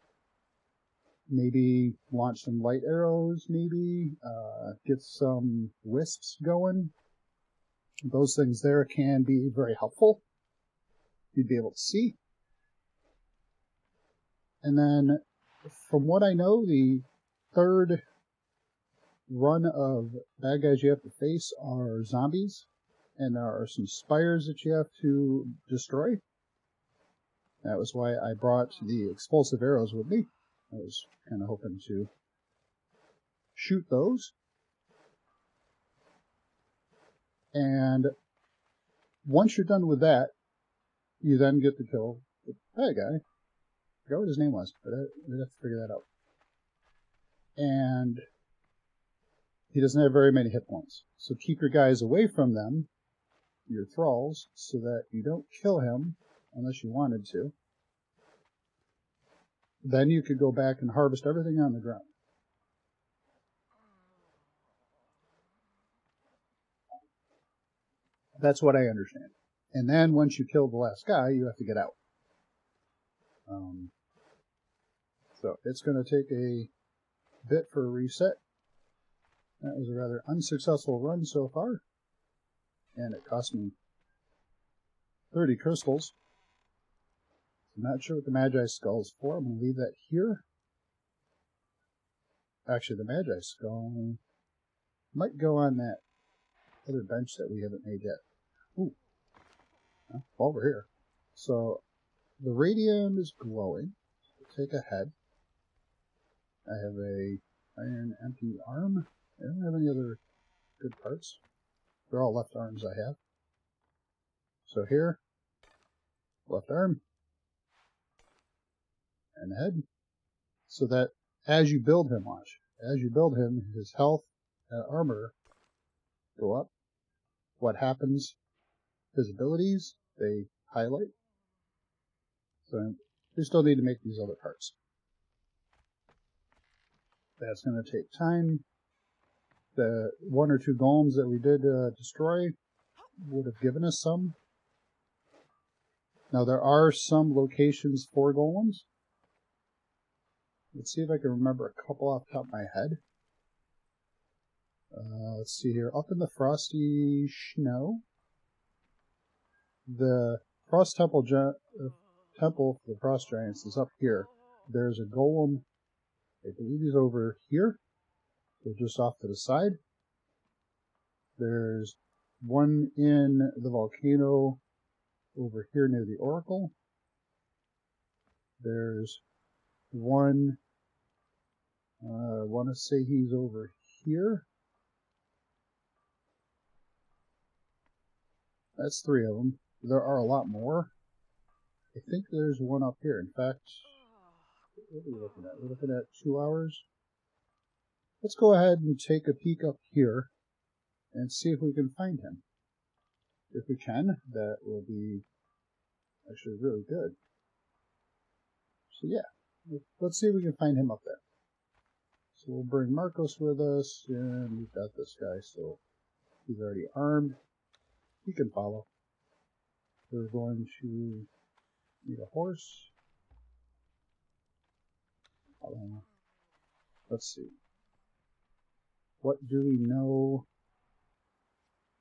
maybe launch some light arrows, maybe get some wisps going. Those things there can be very helpful. You'd be able to see. And then, from what I know, the third run of bad guys you have to face are zombies. And there are some spires that you have to destroy. That was why I brought the explosive arrows with me. I was kind of hoping to shoot those. And once you're done with that, you then get to kill the bad guy. I forgot what his name was, but I'd have to figure that out. And he doesn't have very many hit points. So keep your guys away from them, your thralls, so that you don't kill him unless you wanted to. Then you could go back and harvest everything on the ground. That's what I understand. And then once you kill the last guy, you have to get out. So it's going to take a bit for a reset. That was a rather unsuccessful run so far. And it cost me 30 crystals. I'm not sure what the Magi Skull is for. I'm going to leave that here. Actually, the Magi Skull might go on that other bench that we haven't made yet. Ooh. Well, while we're here. So, the radium is glowing. Take a head. I have a iron empty arm. I don't have any other good parts. They're all left arms I have. So here, left arm, and head. So that as you build him, watch, as you build him, his health and armor go up. What happens? His abilities, they highlight. So we still need to make these other parts. That's going to take time. The 1 or 2 golems that we did destroy would have given us some Now there are some locations for golems. Let's see if I can remember a couple off the top of my head. Let's see here. Up in the Frosty Snow, the Frost Temple Temple for the Frost Giants is up here. There's a golem, I believe he's over here, so just off to the side. There's one in the volcano over here near the Oracle. There's one, I want to say he's over here. That's 3 of them. There are a lot more. I think there's one up here. In fact, what are we looking at? We're looking at 2 hours. Let's go ahead and take a peek up here and see if we can find him. If we can, that will be actually really good. So yeah, let's see if we can find him up there. So we'll bring Marcos with us, and we've got this guy, so he's already armed. He can follow. We're going to need a horse. Let's see. What do we know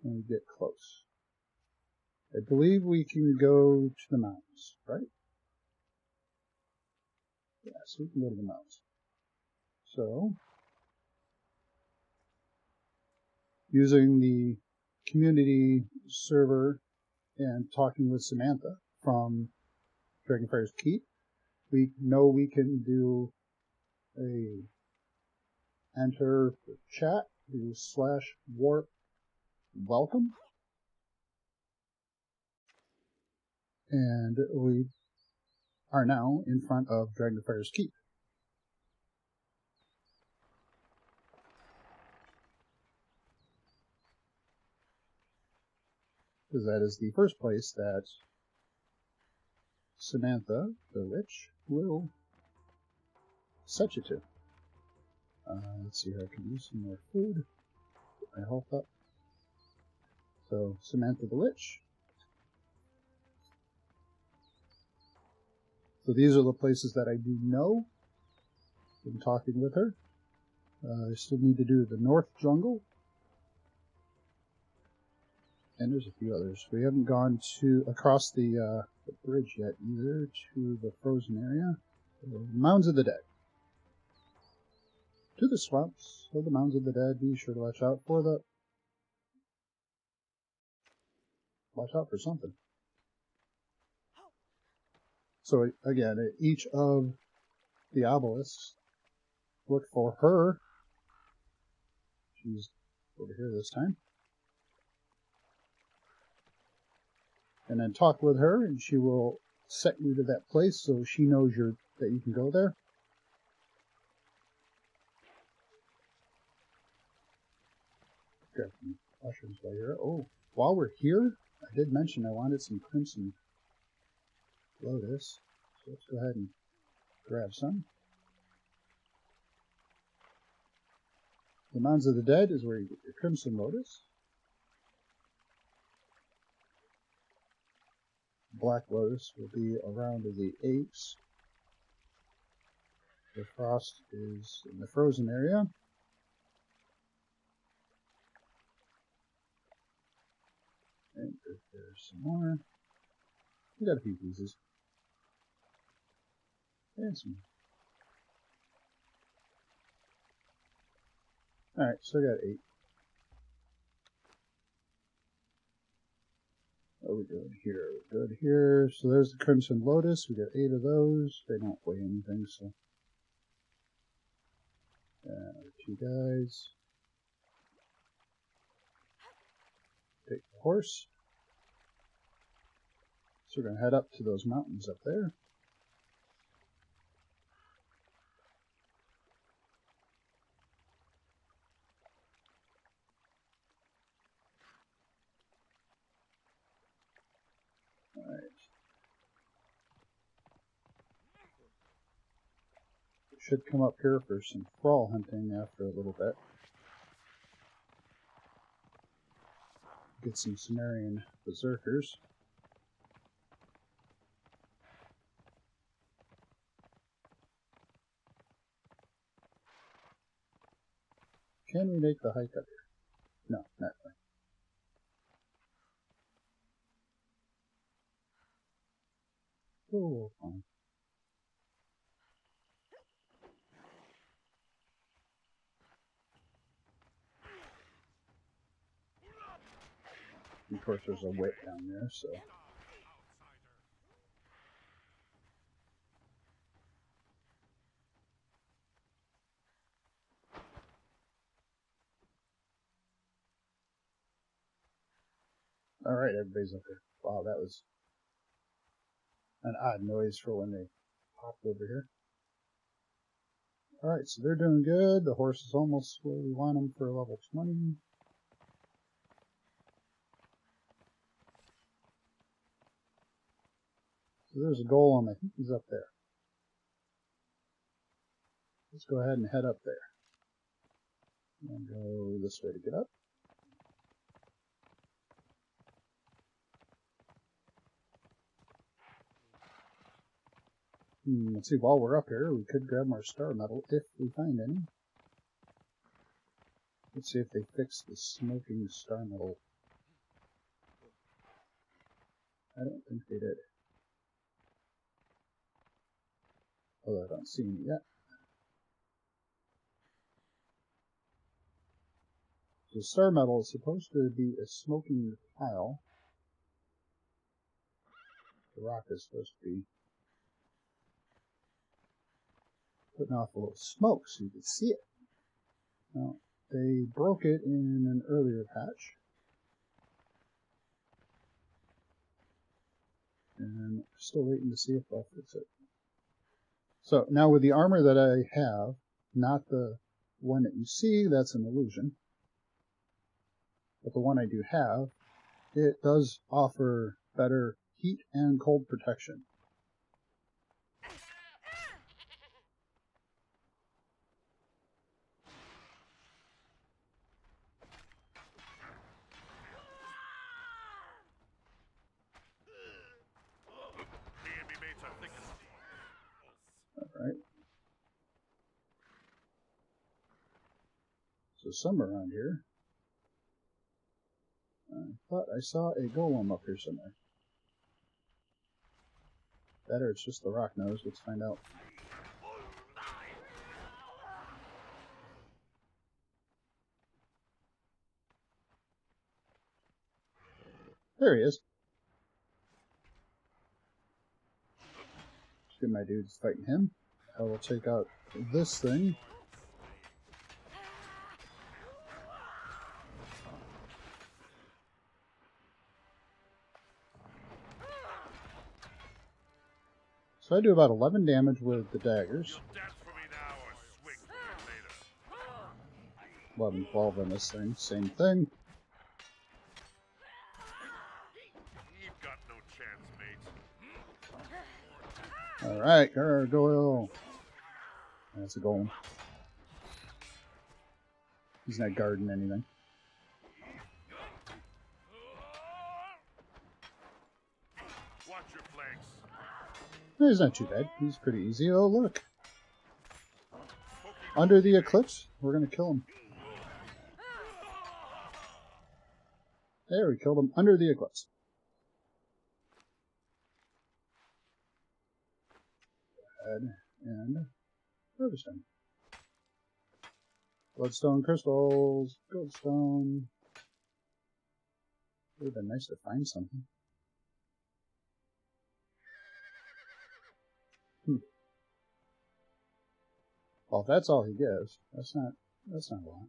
when we get close? I believe we can go to the mountains, right? Yeah, so we can go to the mountains. So, using the community server and talking with Samantha from Dragonfire's Keep, we know we can do a enter the chat, do /warp welcome, and we are now in front of Dragonfire's Keep. Because that is the first place that Samantha, the witch, will set you to. Let's see here, I can use some more food. Get my health up. So, Samantha the witch. So these are the places that I do know from talking with her. I still need to do the North Jungle. And there's a few others. We haven't gone across the bridge yet either to the frozen area. The Mounds of the Dead. To the swamps of the Mounds of the Dead. Be sure to watch out for something. So again, at each of the obelisks, look for her. She's over here this time. And then talk with her, and she will set you to that place so she knows that you can go there. Grab some mushrooms while you're. Oh, while we're here, I did mention I wanted some crimson lotus, so let's go ahead and grab some. The Mounds of the Dead is where you get your crimson lotus. Black lotus will be around the apes. The frost is in the frozen area. And there's some more. We got a few pieces. And some. Alright, so I got 8. What are we doing here? We're good here. So there's the Crimson Lotus. We got 8 of those. They don't weigh anything, so. 2 guys. Take the horse. So we're going to head up to those mountains up there. Alright. We should come up here for some thrall hunting after a little bit. Get some Sumerian berserkers. Can we make the hike up here? No, not quite. Oh, fine. Of course, there's a wit down there, so. Alright, everybody's up here. Wow, that was an odd noise for when they popped over here. Alright, so they're doing good. The horse is almost where we want him for level 20. So there's a golem. I think he's up there. Let's go ahead and head up there. And go this way to get up. Let's see, while we're up here, we could grab more star metal if we find any. Let's see if they fix the smoking star metal. I don't think they did. Although I don't see any yet. So star metal is supposed to be a smoking tile. The rock is supposed to be putting off a little smoke so you can see it. Now, they broke it in an earlier patch. And we're still waiting to see if they'll fix it. So now with the armor that I have, not the one that you see, that's an illusion. But the one I do have, it does offer better heat and cold protection. Alright. So somewhere around here, I thought I saw a golem up here somewhere. That or it's just the rock nose. Let's find out. There he is. Let's get my dudes fighting him. I will take out this thing. So I do about 11 damage with the daggers. 11, 12 on this thing. Same thing. You've got no chance, mate. Alright, gargoyle. That's a golem. He's not guarding anything. Watch your flanks. He's not too bad. He's pretty easy. Oh, look. Under the eclipse, we're going to kill him. There, we killed him under the eclipse. Go ahead and harvest him. Bloodstone crystals, goldstone. It would have been nice to find something. Well, if that's all he gives, that's not a lot.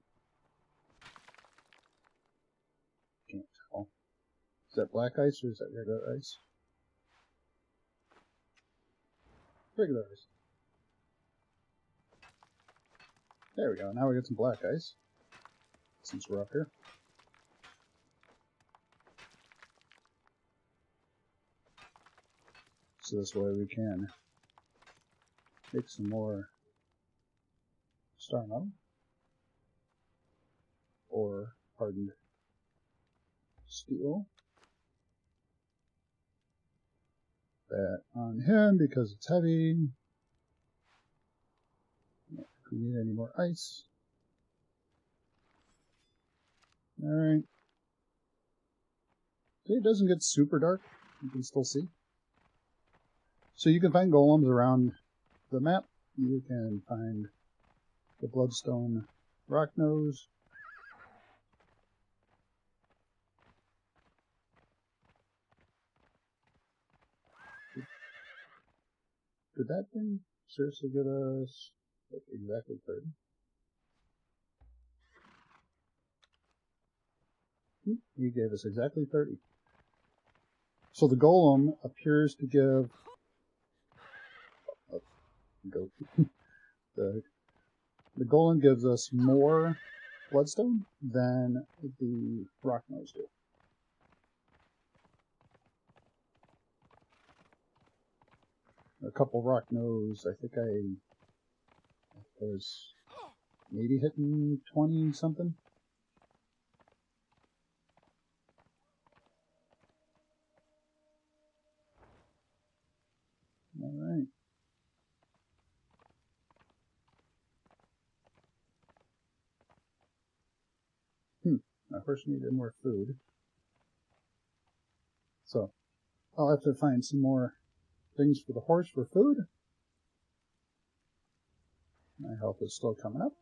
Can't tell. Is that black ice or is that regular ice? Regular ice. There we go. Now we got some black ice. Since we're up here. So this way we can make some more star metal. Or hardened steel. That on him because it's heavy. If we need any more ice. Alright. See, it doesn't get super dark. You can still see. So you can find golems around the map. You can find the bloodstone rock nose. Did that thing seriously get us like exactly 30? He gave us exactly 30. So the golem appears to give the golem gives us more bloodstone than the rock nose do. A couple rock nose, I think I was maybe hitting 20 something. Alright. I first needed more food. So, I'll have to find some more things for the horse for food. My health is still coming up.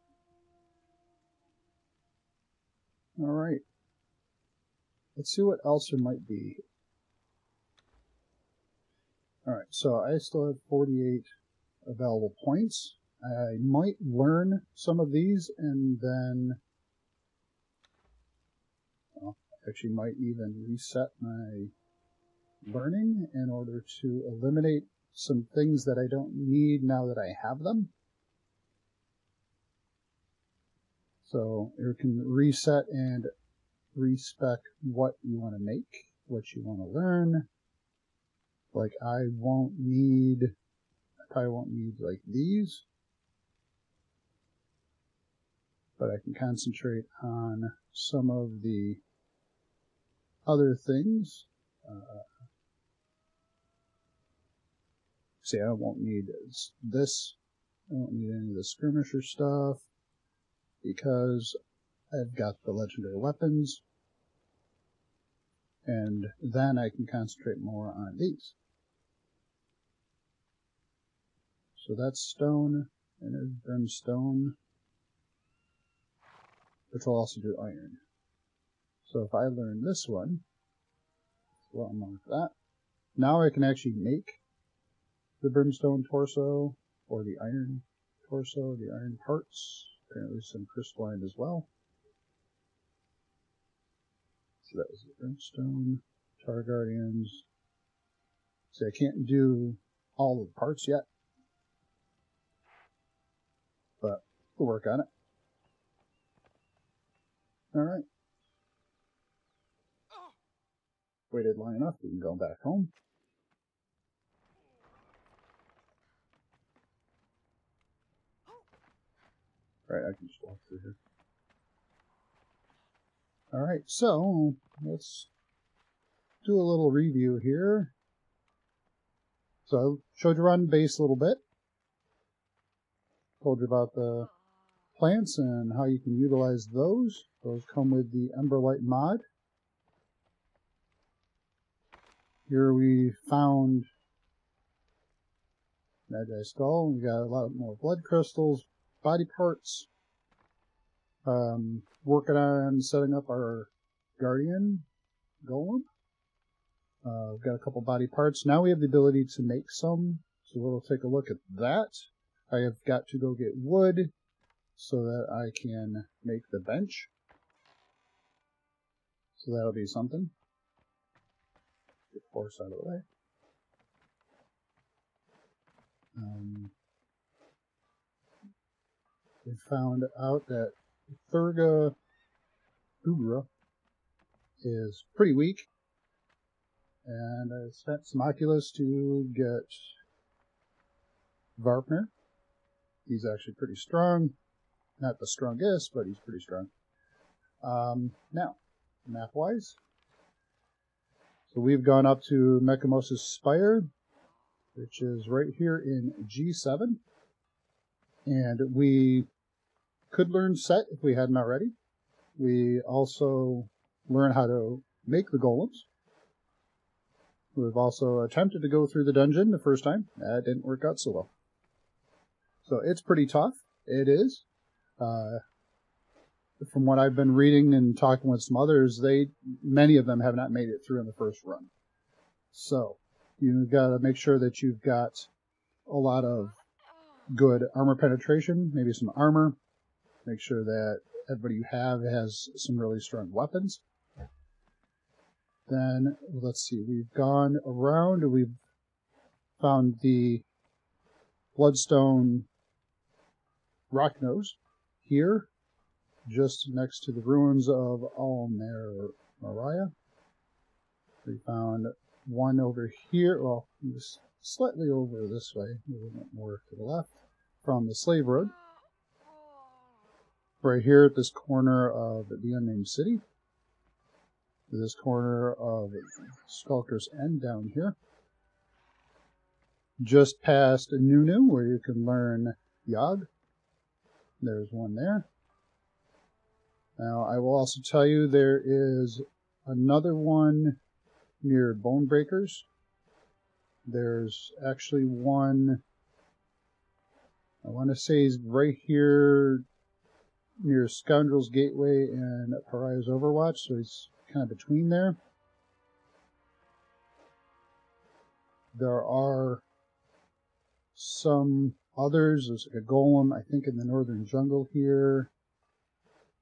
Alright. Let's see what else there might be. Alright, so I still have 48 available points. I might learn some of these and then actually might even reset my learning in order to eliminate some things that I don't need now that I have them. So you can reset and respec what you want to make, what you want to learn. Like I probably won't need like these, but I can concentrate on some of the other things. See, I won't need this. I won't need any of the skirmisher stuff because I've got the legendary weapons, and then I can concentrate more on these. So that's stone, and there's brimstone, which will also do iron. So if I learn this one, we'll unlock that. Now I can actually make the brimstone torso, or the iron torso, the iron parts. Apparently some crystalline as well. So that was the brimstone, Tar Guardians. See, I can't do all of the parts yet, but we'll work on it. Alright. Waited long enough, we can go back home. Alright, I can just walk through here. Alright, so let's do a little review here. So I showed you around the base a little bit. Told you about the plants and how you can utilize those. Those come with the Emberlight mod. Here we found Magi Skull. We got a lot more blood crystals, body parts. Working on setting up our Guardian Golem. We've got a couple body parts. Now we have the ability to make some, so we'll take a look at that. I have got to go get wood so that I can make the bench. So that'll be something. Get the horse out of the way. We found out that Thurga Ugra is pretty weak. And I spent some Oculus to get Varpner. He's actually pretty strong. Not the strongest, but he's pretty strong. Now, map-wise. So we've gone up to Mechamosis Spire, which is right here in G7. And we could learn Set if we hadn't already. We also learn how to make the golems. We've also attempted to go through the dungeon the first time. That didn't work out so well. So it's pretty tough. It is. From what I've been reading and talking with some others, many of them have not made it through in the first run. So you've got to make sure that you've got a lot of good armor penetration, maybe some armor. Make sure that everybody you have has some really strong weapons. Then, let's see, we've gone around and we've found the Bloodstone rock nose here, just next to the ruins of Aryas. We found one over here, well, just slightly over this way, a little bit more to the left, from the Slave Road. Right here at this corner of the Unnamed City. This corner of Skulker's End down here. Just past Nunu, where you can learn Yogg. There's one there. Now, I will also tell you there is another one near Bonebreakers. There's actually one, I want to say, is right here near Scoundrel's Gateway and Pariah's Overwatch, so he's kind of between there. There are some others. There's like a golem, I think, in the northern jungle here.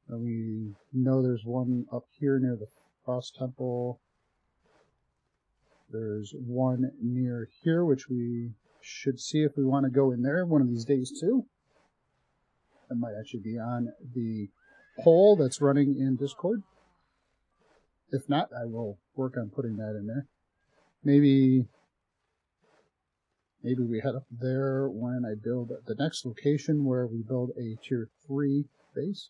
And we know there's one up here near the Frost Temple. There's one near here, which we should see if we want to go in there one of these days too. That might actually be on the poll that's running in Discord. If not, I will work on putting that in there. Maybe we head up there when I build the next location where we build a tier 3 base.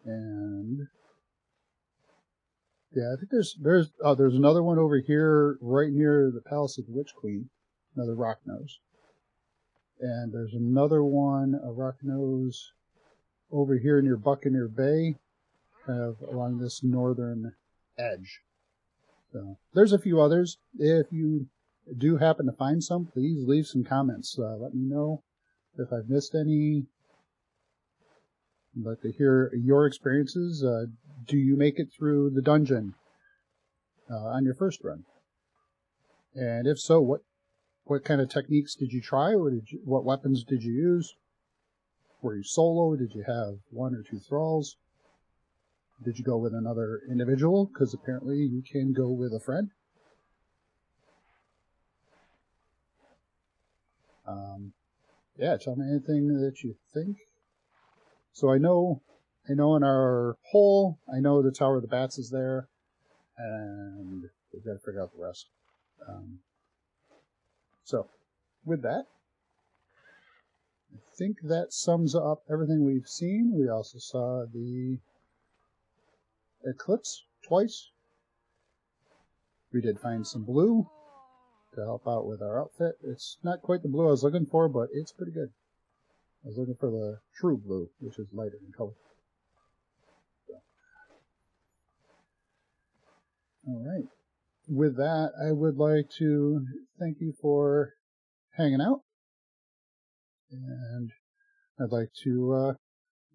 And yeah, I think there's another one over here right near the Palace of the Witch Queen, another rock nose. And there's another one, a rock nose, over here near Buccaneer Bay, kind of along this northern edge. So there's a few others. If you do happen to find some, please leave some comments. Let me know if I've missed any. I'd like to hear your experiences. Do you make it through the dungeon on your first run? And if so, what kind of techniques did you try? What weapons did you use? Were you solo? Did you have 1 or 2 thralls? Did you go with another individual? Because apparently you can go with a friend. Yeah, tell me anything that you think. So I know in our poll, I know the Tower of the Bats is there, and we've got to figure out the rest. So, with that, I think that sums up everything we've seen. We also saw the eclipse twice. We did find some blue to help out with our outfit. It's not quite the blue I was looking for, but it's pretty good. I was looking for the true blue, which is lighter in color. So. Alright. With that, I would like to thank you for hanging out. And I'd like to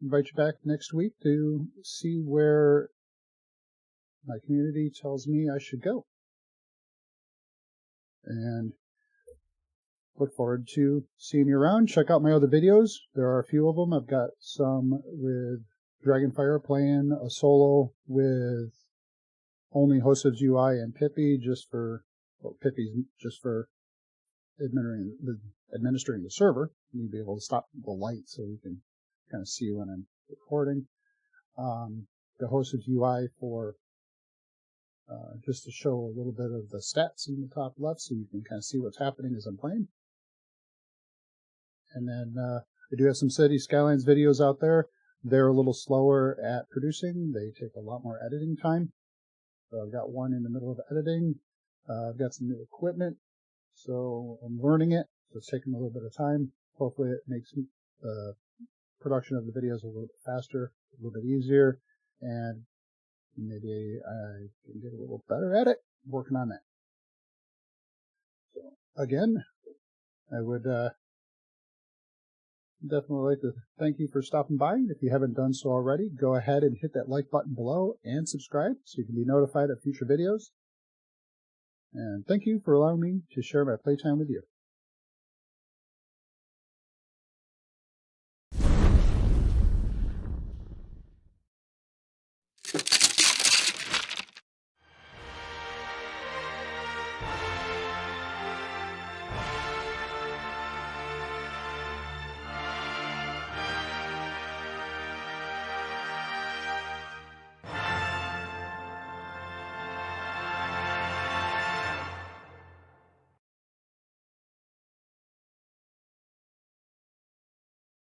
invite you back next week to see where my community tells me I should go. And look forward to seeing you around. Check out my other videos. There are a few of them. I've got some with Dragonfire playing a solo with only Hosev's UI and Pippi, Pippi's just for administering the server. You'll be able to stop the light so you can kind of see when I'm recording. The Hosev's UI for just to show a little bit of the stats in the top left so you can kind of see what's happening as I'm playing. And then I do have some City Skylines videos out there. They're a little slower at producing. They take a lot more editing time. So I've got one in the middle of editing. I've got some new equipment, so I'm learning it. So it's taking a little bit of time. Hopefully it makes production of the videos a little bit faster, a little bit easier, and maybe I can get a little better at it. I'm working on that. So again, I would definitely like to thank you for stopping by. If you haven't done so already, go ahead and hit that like button below and subscribe so you can be notified of future videos. And thank you for allowing me to share my playtime with you.